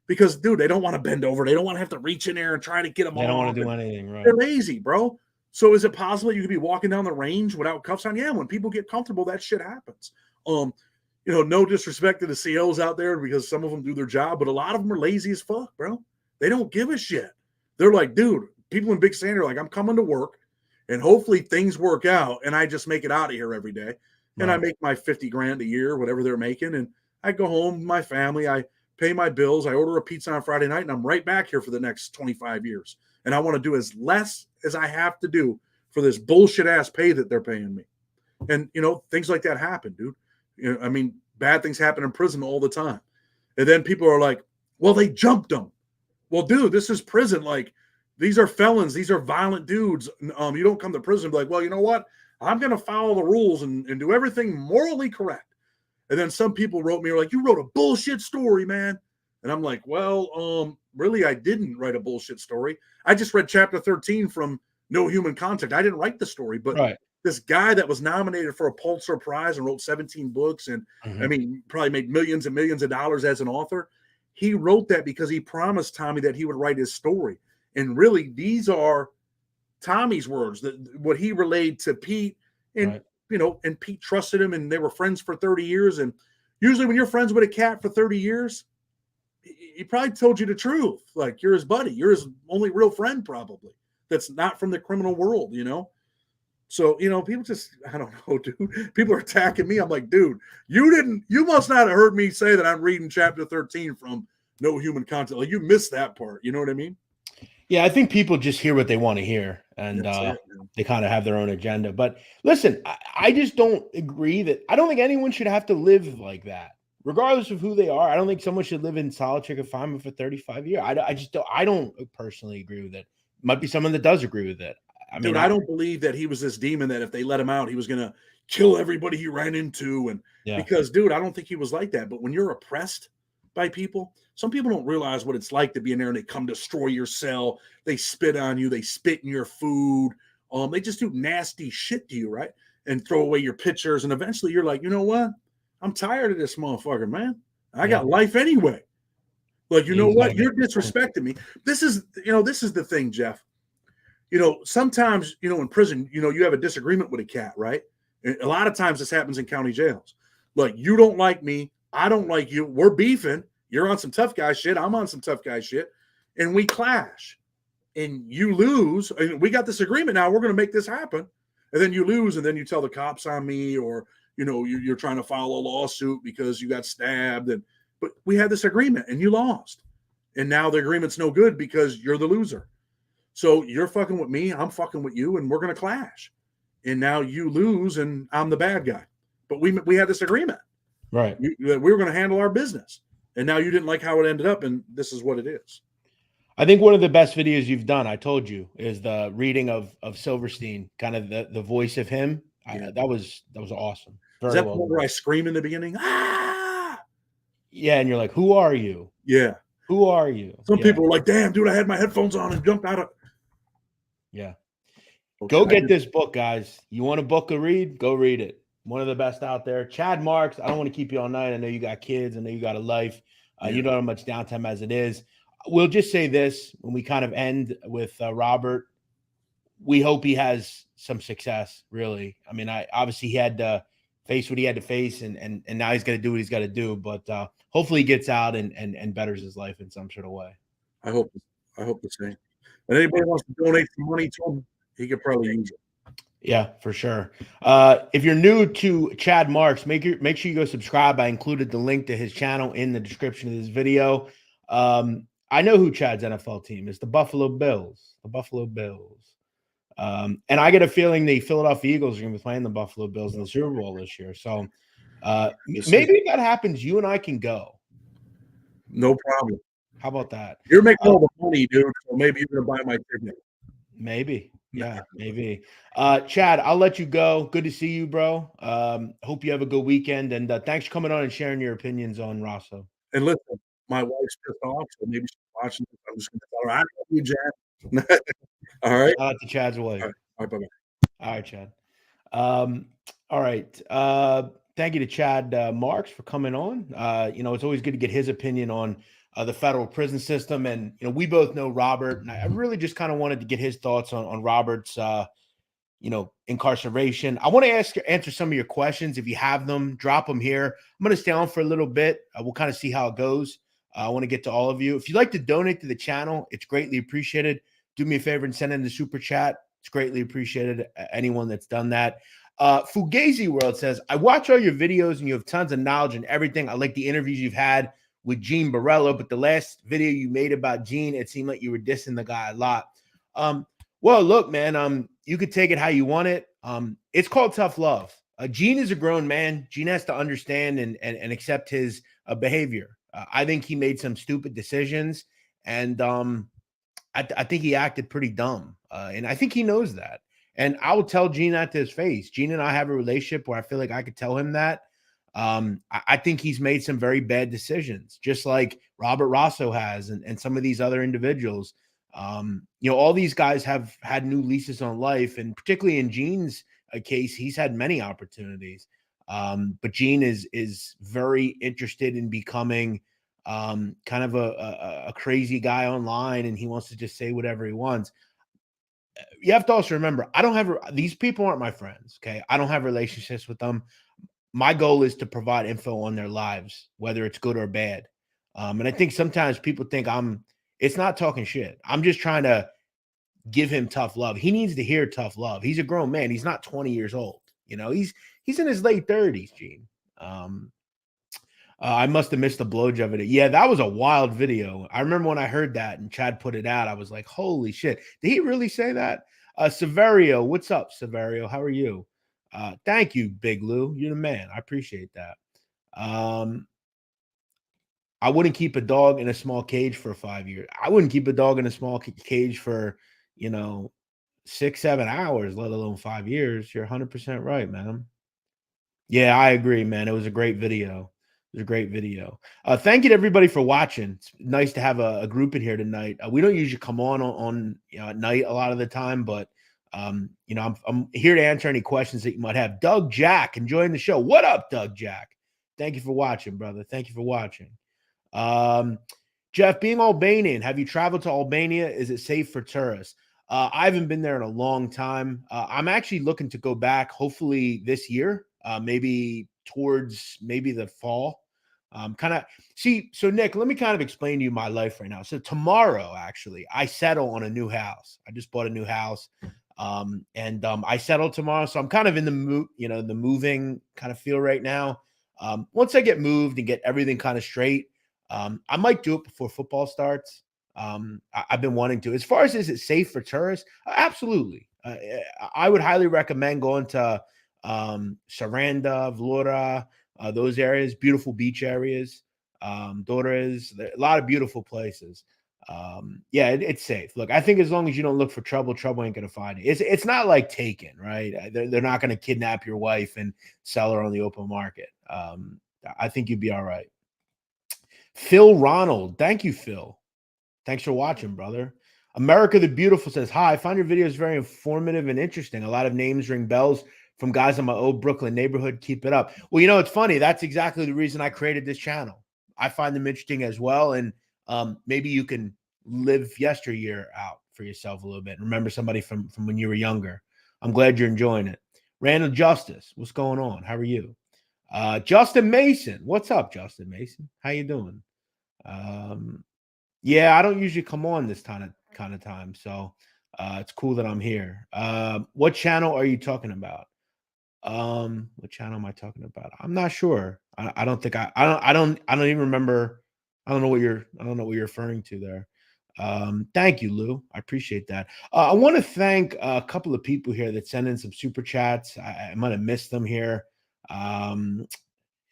Because, dude, they don't want to bend over. They don't want to have to reach in there and try to get them off. They don't want to do anything, right? They're lazy, bro. So is it possible you could be walking down the range without cuffs on? Yeah, when people get comfortable, that shit happens. No disrespect to the COs out there because some of them do their job, but a lot of them are lazy as fuck, bro. They don't give a shit. They're like, dude, people in Big Sandy are like, I'm coming to work and hopefully things work out and I just make it out of here every day. And I make my 50 grand a year, whatever they're making. And I go home with my family. I pay my bills. I order a pizza on Friday night and I'm right back here for the next 25 years. And I want to do as less as I have to do for this bullshit ass pay that they're paying me. And, things like that happen, dude. Bad things happen in prison all the time. And then people are like, well, they jumped them. Well, dude, this is prison. Like, these are felons. These are violent dudes. You don't come to prison and be like, well, you know what? I'm going to follow the rules and do everything morally correct. And then some people wrote me like, you wrote a bullshit story, man. And I'm like, well, really, I didn't write a bullshit story. I just read chapter 13 from No Human Contact. I didn't write the story, but this guy that was nominated for a Pulitzer Prize and wrote 17 books and probably made millions and millions of dollars as an author. He wrote that because he promised Tommy that he would write his story. And really, these are Tommy's words, that what he relayed to Pete, and and Pete trusted him, and they were friends for 30 years. And usually, when you're friends with a cat for 30 years, he probably told you the truth. Like, you're his buddy, you're his only real friend, probably. That's not from the criminal world, So, people just, I don't know, dude. People are attacking me. I'm like, dude, you must not have heard me say that I'm reading chapter 13 from No Human Contact. Like, you missed that part. You know what I mean? Yeah, I think people just hear what they want to hear, and they kind of have their own agenda. But listen, I just don't agree I don't think anyone should have to live like that, regardless of who they are. I don't think someone should live in solitary confinement for 35 years. I don't personally agree with it. Might be someone that does agree with it. Dude, I don't believe that he was this demon that if they let him out, he was going to kill everybody he ran into. Because, dude, I don't think he was like that. But when you're oppressed by people, some people don't realize what it's like to be in there and they come destroy your cell. They spit on you. They spit in your food. They just do nasty shit to you, right? And throw away your pictures. And eventually you're like, you know what? I'm tired of this motherfucker, man. I got life anyway. Like, you know what? You're disrespecting me. This is the thing, Jeff. Sometimes, in prison, you have a disagreement with a cat, right? And a lot of times this happens in county jails. Like, you don't like me. I don't like you. We're beefing. You're on some tough guy shit. I'm on some tough guy shit. And we clash. And you lose. And we got this agreement now. We're going to make this happen. And then you lose. And then you tell the cops on me, or, you're trying to file a lawsuit because you got stabbed. But we had this agreement and you lost. And now the agreement's no good because you're the loser. So you're fucking with me, I'm fucking with you, and we're going to clash. And now you lose, and I'm the bad guy. But we had this agreement. Right. We were going to handle our business. And now you didn't like how it ended up, and this is what it is. I think one of the best videos you've done, I told you, is the reading of Silverstein, kind of the voice of him. Yeah. That was awesome. Very is that well where I scream in the beginning? Ah! Yeah, and you're like, who are you? Yeah. Who are you? Some people are like, damn, dude, I had my headphones on and jumped out of. Yeah. Go get this book, guys. You want a book to read? Go read it. One of the best out there. Chad Marks, I don't want to keep you all night. I know you got kids. I know you got a life. You don't have much downtime as it is. We'll just say this when we kind of end with Robert. We hope he has some success, really. I mean, obviously he had to face what he had to face, and now he's going to do what he's got to do. But hopefully he gets out and betters his life in some sort of way. I hope the same. And anybody wants to donate some money to him, he could probably use it. Yeah, for sure. If you're new to Chad Marks, make sure you go subscribe. I included the link to his channel in the description of this video. I know who Chad's NFL team is, the Buffalo Bills. The Buffalo Bills. And I get a feeling the Philadelphia Eagles are going to be playing the Buffalo Bills in the Super Bowl this year. So maybe if that happens, you and I can go. No problem. How about that? You're making all the money, dude. So maybe you're going to buy my ticket. Maybe. Yeah, maybe. Chad, I'll let you go. Good to see you, bro. Hope you have a good weekend, and thanks for coming on and sharing your opinions on Rosso. And listen, my wife's pissed off, so maybe she's watching this. I'm just gonna tell her, "I love you, Jan." All right? Shout out to Chad's All wife. right. All right, bye-bye. All right, Chad. All right. Thank you to Chad Marks for coming on. It's always good to get his opinion on the federal prison system. And, we both know Robert, and I really just kind of wanted to get his thoughts on Robert's incarceration. I want to answer some of your questions. If you have them, drop them here. I'm going to stay on for a little bit. We'll kind of see how it goes. I want to get to all of you. If you'd like to donate to the channel, it's greatly appreciated. Do me a favor and send in the super chat. It's greatly appreciated. Anyone that's done that. Fugazi World says, I watch all your videos and you have tons of knowledge and everything. I like the interviews you've had with Gene Barello, but the last video you made about Gene, it seemed like you were dissing the guy a lot. Well, look, man, you could take it how you want it. It's called tough love. Gene is a grown man. Gene has to understand and accept his behavior. I think he made some stupid decisions, and I think he acted pretty dumb. And I think he knows that. And I will tell Gene that to his face. Gene and I have a relationship where I feel like I could tell him that. I think he's made some very bad decisions, just like Robert Rosso has, and some of these other individuals. All these guys have had new leases on life, and particularly in Gene's case, he's had many opportunities. But Gene is very interested in becoming kind of a crazy guy online, and he wants to just say whatever he wants. You have to also remember, these people aren't my friends. Okay. I don't have relationships with them. My goal is to provide info on their lives, whether it's good or bad. And I think sometimes people think it's not talking shit. I'm just trying to give him tough love. He needs to hear tough love. He's a grown man. He's not 20 years old. He's in his late 30s, Gene. I must have missed the blowjob of it. Yeah, that was a wild video. I remember when I heard that and Chad put it out, I was like, holy shit. Did he really say that? Severio, what's up, Severio? How are you? Thank you, Big Lou. You're the man. I appreciate that. I wouldn't keep a dog in a small cage for 5 years. I wouldn't keep a dog in a small cage for, 6-7 hours, let alone 5 years. You're 100% right, man. Yeah, I agree, man. It was a great video. It was a great video. Thank you to everybody for watching. It's nice to have a group in here tonight. We don't usually come on at night a lot of the time, but I'm here to answer any questions that you might have. Doug Jack enjoying the show. What up, Doug Jack? Thank you for watching, brother. Thank you for watching. Jeff, being Albanian, have you traveled to Albania? Is it safe for tourists? I haven't been there in a long time. I'm actually looking to go back, hopefully this year, maybe towards the fall. So Nick, let me kind of explain to you my life right now. So tomorrow, actually, I settle on a new house. I just bought a new house. I settle tomorrow. So I'm kind of in the moving kind of feel right now. Once I get moved and get everything kind of straight, I might do it before football starts. I've been wanting to. As far as is it safe for tourists? Absolutely. I would highly recommend going to Saranda, Vlora, those areas, beautiful beach areas. Dores, a lot of beautiful places. It's safe. Look, I think as long as you don't look for trouble, trouble ain't gonna find it. It's not like Taken, right? They're not gonna kidnap your wife and sell her on the open market. I think you'd be all right. Phil Ronald, thank you, Phil. Thanks for watching, brother. America the Beautiful says, hi, I find your videos very informative and interesting. A lot of names ring bells from guys in my old Brooklyn neighborhood. Keep it up. Well, it's funny. That's exactly the reason I created this channel. I find them interesting as well. And maybe you can live yesteryear out for yourself a little bit. Remember somebody from when you were younger. I'm glad you're enjoying it. Randall Justice, what's going on? How are you? Justin Mason, what's up, Justin Mason? How you doing? Yeah, I don't usually come on this kind of time, so it's cool that I'm here. What channel are you talking about? What channel am I talking about? I'm not sure. I don't think I don't even remember. I don't know what you're referring to there. Thank you, Lou. I appreciate that. I want to thank a couple of people here that sent in some super chats. I might have missed them here.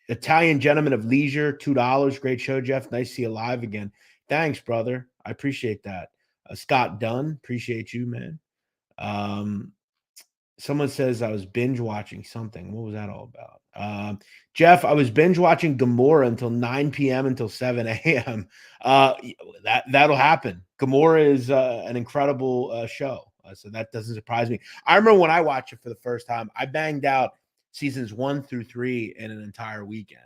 Italian Gentleman of Leisure, $2. Great show, Jeff. Nice to see you live again. Thanks, brother. I appreciate that. Scott Dunn, appreciate you, man. Um, Someone says I was binge watching something. What was that all about? Jeff, I was binge watching Gamora until 9 p.m. until 7 a.m. That'll happen. Gamora is an incredible show, so that doesn't surprise me. I remember when I watched it for the first time, I banged out seasons 1 through 3 in an entire weekend,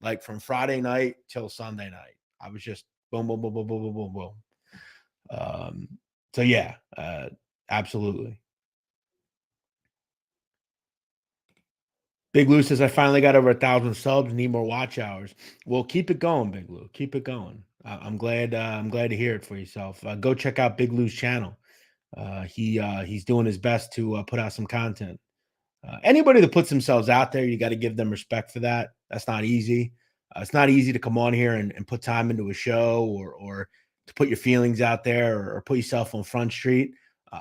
like from Friday night till Sunday night. I was just boom, boom, boom, boom, boom, boom, boom, boom. So yeah, absolutely. Big Lou says, I finally got over 1,000 subs. Need more watch hours. Well, keep it going, Big Lou. Keep it going. I'm glad. I'm glad to hear it for yourself. Go check out Big Lou's channel. He's doing his best to put out some content. Anybody that puts themselves out there, you got to give them respect for that. That's not easy. It's not easy to come on here and put time into a show or to put your feelings out there or put yourself on Front Street.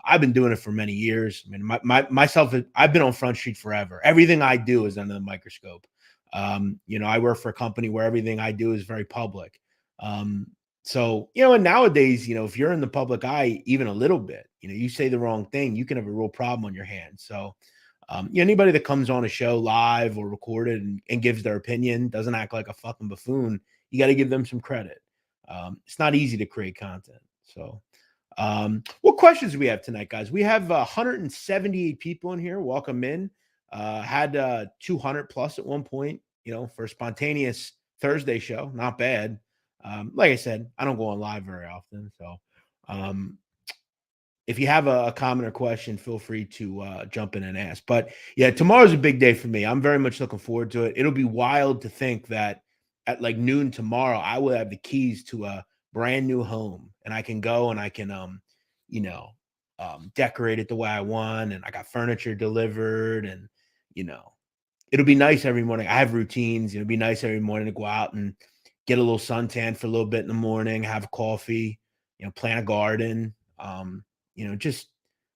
I've been doing it for many years. I mean, myself, I've been on Front Street forever. Everything I do is under the microscope. I work for a company where everything I do is very public. And nowadays, if you're in the public eye even a little bit, you say the wrong thing, you can have a real problem on your hands. So, anybody that comes on a show live or recorded and gives their opinion, doesn't act like a fucking buffoon, you got to give them some credit. It's not easy to create content. So, what questions do we have tonight, guys? We have 178 people in here. Welcome in. Had 200 plus at one point, for a spontaneous Thursday show. Not bad. Like I said, I don't go on live very often. So, if you have a comment or question, feel free to jump in and ask. But yeah, tomorrow's a big day for me. I'm very much looking forward to it. It'll be wild to think that at like noon tomorrow, I will have the keys to a brand new home and I can go and I can, decorate it the way I want. And I got furniture delivered and, it'll be nice every morning. I have routines. It'll be nice every morning to go out and get a little suntan for a little bit in the morning, have coffee, plant a garden. I'm just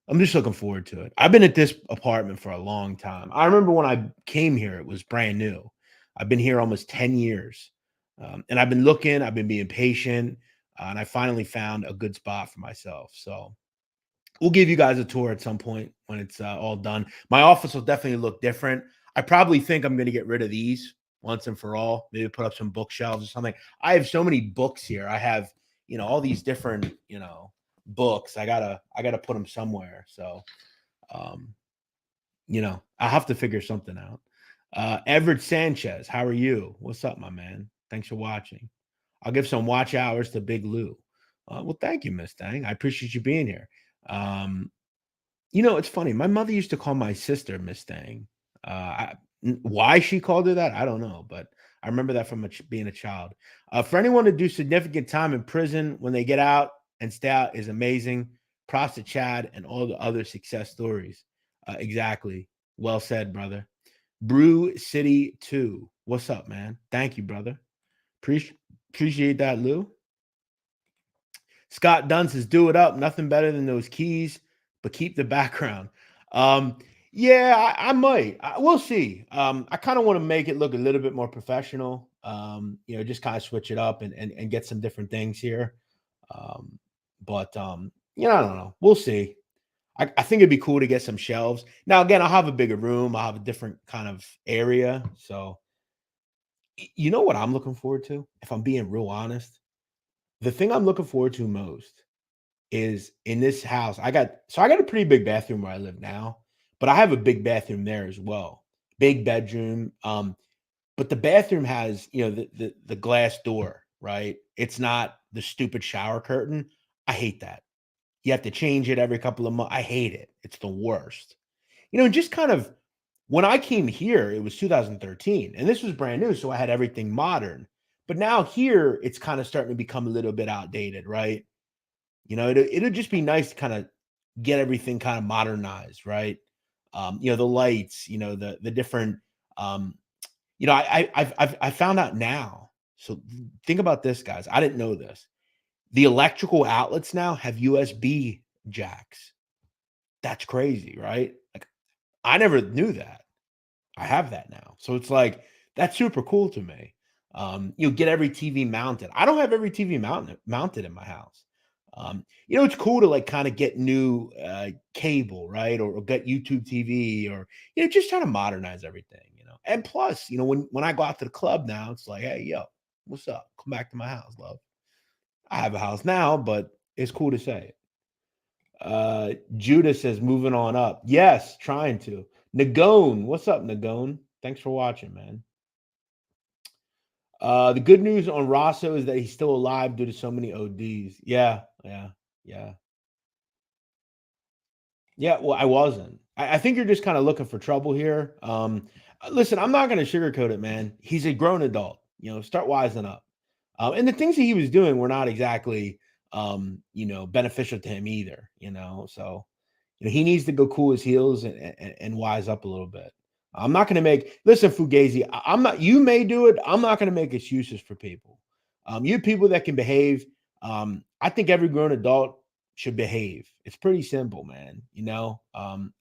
looking forward to it. I've been at this apartment for a long time. I remember when I came here, it was brand new. I've been here almost 10 years. And I've been looking, I've been being patient, and I finally found a good spot for myself. So we'll give you guys a tour at some point when it's all done. My office will definitely look different. I probably think I'm going to get rid of these once and for all. Maybe put up some bookshelves or something. I have so many books here. I have, all these different, books. I gotta put them somewhere. So, I'll have to figure something out. Everett Sanchez, how are you? What's up, my man? Thanks for watching. I'll give some watch hours to Big Lou. Well, thank you, Miss Dang. I appreciate you being here. It's funny. My mother used to call my sister Miss Dang. Why she called her that, I don't know, but I remember that from being a child. For anyone to do significant time in prison when they get out and stay out is amazing. Props to Chad and all the other success stories. Exactly. Well said, brother. Brew City 2. What's up, man? Thank you, brother. Appreciate that, Lou. Scott Dunn says, do it up. Nothing better than those keys, but keep the background. Yeah, I might. We'll see. I kind of want to make it look a little bit more professional. Just kind of switch it up and get some different things here. But I don't know. We'll see. I think it'd be cool to get some shelves. Now, again, I'll have a bigger room. I'll have a different kind of area. So, you know what I'm looking forward to? If I'm being real honest, the thing I'm looking forward to most is in this house. I got a pretty big bathroom where I live now, but I have a big bathroom there as well. Big bedroom. But the bathroom has, the glass door, right? It's not the stupid shower curtain. I hate that. You have to change it every couple of months. I hate it. It's the worst. Just kind of when I came here, it was 2013, and this was brand new, so I had everything modern. But now here, it's kind of starting to become a little bit outdated, right? It'll just be nice to kind of get everything kind of modernized, right? The lights, the different, I found out now. So think about this, guys. I didn't know this. The electrical outlets now have USB jacks. That's crazy, right? Like I never knew that. I have that now. So it's like that's super cool to me. Get every TV mounted. I don't have every TV mounted in my house. It's cool to like kind of get new cable, right? Or get YouTube TV, or just trying to modernize everything. And plus, when I go out to the club now, it's like, hey, yo, what's up? Come back to my house, love. I have a house now, but it's cool to say it. Judah says, moving on up. Yes, trying to. Nagone, what's up, Nagone? Thanks for watching, man. The good news on Rosso is that he's still alive due to so many ODs. Yeah. Yeah, well, I wasn't. I think you're just kind of looking for trouble here. Listen, I'm not going to sugarcoat it, man. He's a grown adult. Start wising up. And the things that he was doing were not exactly, beneficial to him either. So he needs to go cool his heels and wise up a little bit. I'm not going to listen, Fugazi. I'm not. You may do it. I'm not going to make excuses for people. You people that can behave. I think every grown adult should behave. It's pretty simple, man.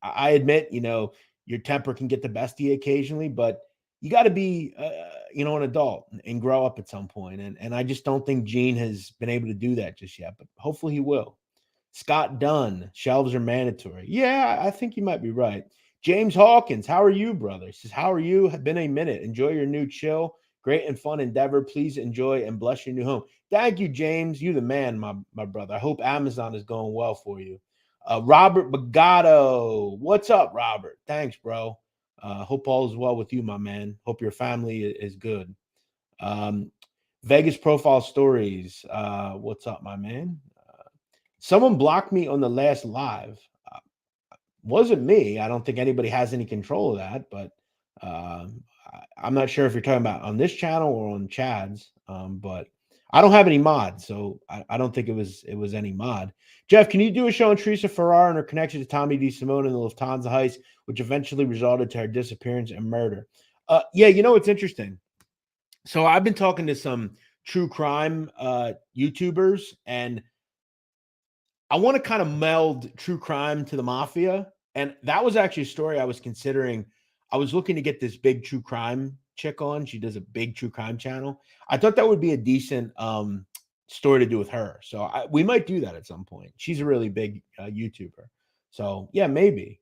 I admit, your temper can get the best of you occasionally, but you got to be, an adult and grow up at some point. And I just don't think Gene has been able to do that just yet, but hopefully he will. Scott Dunn, shelves are mandatory. Yeah, I think you might be right. James Hawkins, how are you, brother? He says, how are you? Have been a minute. Enjoy your new chill. Great and fun endeavor. Please enjoy and bless your new home. Thank you, James. You the man, my brother. I hope Amazon is going well for you. Robert Bagato. What's up, Robert? Thanks, bro. Hope all is well with you, my man. Hope your family is good. Vegas Profile Stories. What's up, my man? Someone blocked me on the last live. Wasn't me. I don't think anybody has any control of that, but I'm not sure if you're talking about on this channel or on Chad's. But I don't have any mods, so I don't think it was any mod. Jeff, can you do a show on Teresa Ferrara and her connection to Tommy DeSimone and the Lufthansa heist, which eventually resulted to her disappearance and murder? Yeah, it's interesting. So I've been talking to some true crime YouTubers, and I want to kind of meld true crime to the mafia. And that was actually a story I was considering. I was looking to get this big true crime chick on. She does a big true crime channel. I thought that would be a decent story to do with her. So we might do that at some point. She's a really big YouTuber. So yeah, maybe.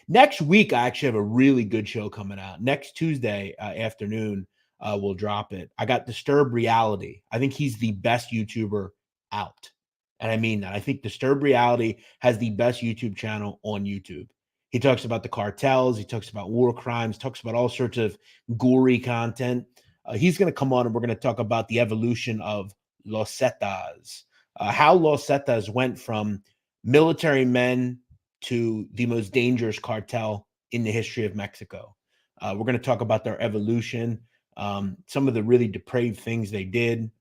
Next week, I actually have a really good show coming out. Next Tuesday afternoon, we'll drop it. I got Disturbed Reality. I think he's the best YouTuber out. And I mean that. I think Disturbed Reality has the best YouTube channel on YouTube. He talks about the cartels. He talks about war crimes, talks about all sorts of gory content. He's going to come on and we're going to talk about the evolution of Los Zetas, how Los Zetas went from military men to the most dangerous cartel in the history of Mexico. We're going to talk about their evolution, some of the really depraved things they did.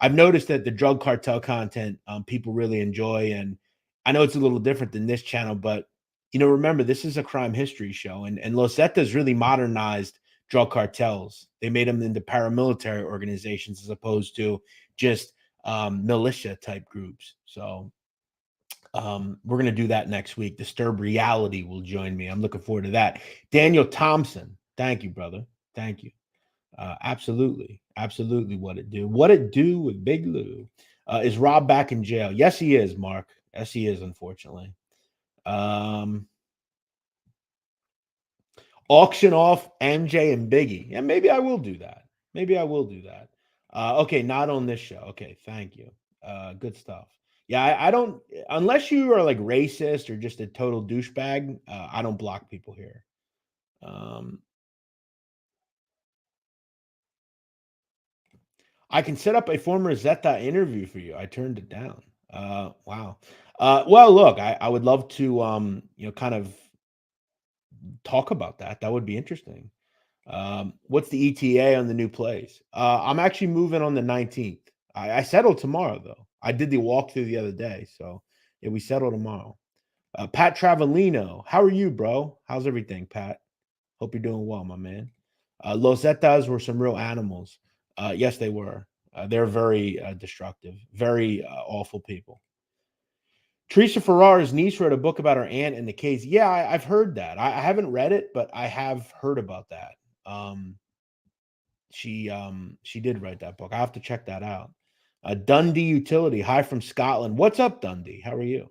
I've noticed that the drug cartel content people really enjoy, and I know it's a little different than this channel, but remember, this is a crime history show, and Los Zetas really modernized drug cartels. They made them into paramilitary organizations as opposed to just militia type groups. So we're going to do that next week. Disturbed Reality will join me. I'm looking forward to that. Daniel Thompson, thank you, brother. Thank you. Absolutely. What it do with Big Lou. Is Rob back in jail? Yes, he is, Mark. Yes, he is, unfortunately. Auction off MJ and Biggie. Yeah, maybe I will do that. Okay, not on this show. Okay, thank you. Good stuff. Yeah, I don't, unless you are like racist or just a total douchebag, I don't block people here. I can set up a former Zeta interview for you. I turned it down. Wow. Well, look, I would love to, kind of talk about that. That would be interesting. What's the ETA on the new place? I'm actually moving on the 19th. I settled tomorrow, though. I did the walkthrough the other day. So, yeah, we settle tomorrow. Pat Travellino, how are you, bro? How's everything, Pat? Hope you're doing well, my man. Los Zetas were some real animals. Yes, they were. They're very destructive, very awful people. Teresa Ferrara's niece wrote a book about her aunt and the case. Yeah, I've heard that. I haven't read it, but I have heard about that. She did write that book. I have to check that out. Dundee Utility, hi from Scotland. What's up, Dundee? How are you?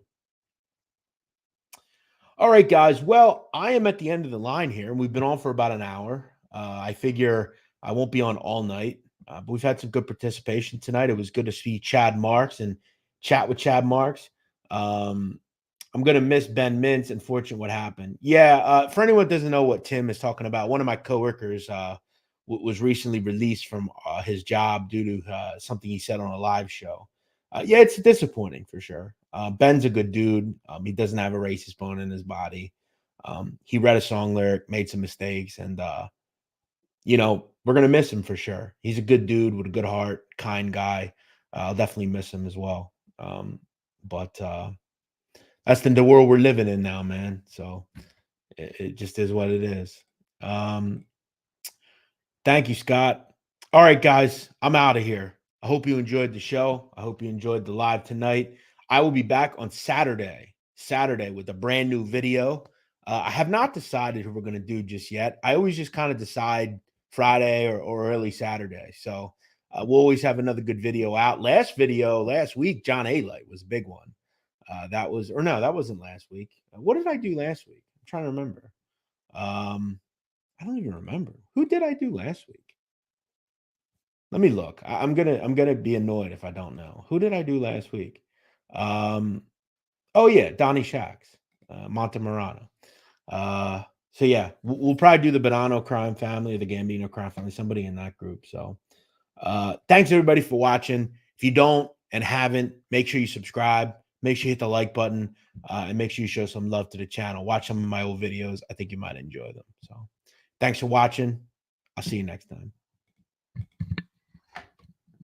All right, guys. Well, I am at the end of the line here, and we've been on for about an hour. I figure I won't be on all night, but we've had some good participation tonight. It was good to see Chad Marks and chat with Chad Marks. I'm going to miss Ben Mintz. Unfortunate what happened. Yeah, for anyone that doesn't know what Tim is talking about, one of my coworkers was recently released from his job due to something he said on a live show. Yeah, it's disappointing for sure. Ben's a good dude. He doesn't have a racist bone in his body. He read a song lyric, made some mistakes, and we're gonna miss him for sure. He's a good dude with a good heart, kind guy. I'll definitely miss him as well. But that's the world we're living in now, man. So it just is what it is. Thank you, Scott. All right, guys, I'm out of here. I hope you enjoyed the show. I hope you enjoyed the live tonight. I will be back on Saturday with a brand new video. I have not decided who we're going to do just yet. I always just kind of decide Friday or early Saturday. So we'll always have another good video out. Last week, John A-Light was a big one. That wasn't last week. What did I do last week? I'm trying to remember. I don't even remember. Who did I do last week? Let me look. I'm gonna be annoyed if I don't know. Who did I do last week? Oh yeah, Donnie Shacks, Montemarano. So yeah, we'll probably do the Bonanno crime family, the Gambino crime family, somebody in that group. So thanks everybody for watching. If you don't and haven't, make sure you subscribe. Make sure you hit the like button and make sure you show some love to the channel. Watch some of my old videos. I think you might enjoy them. So thanks for watching. I'll see you next time.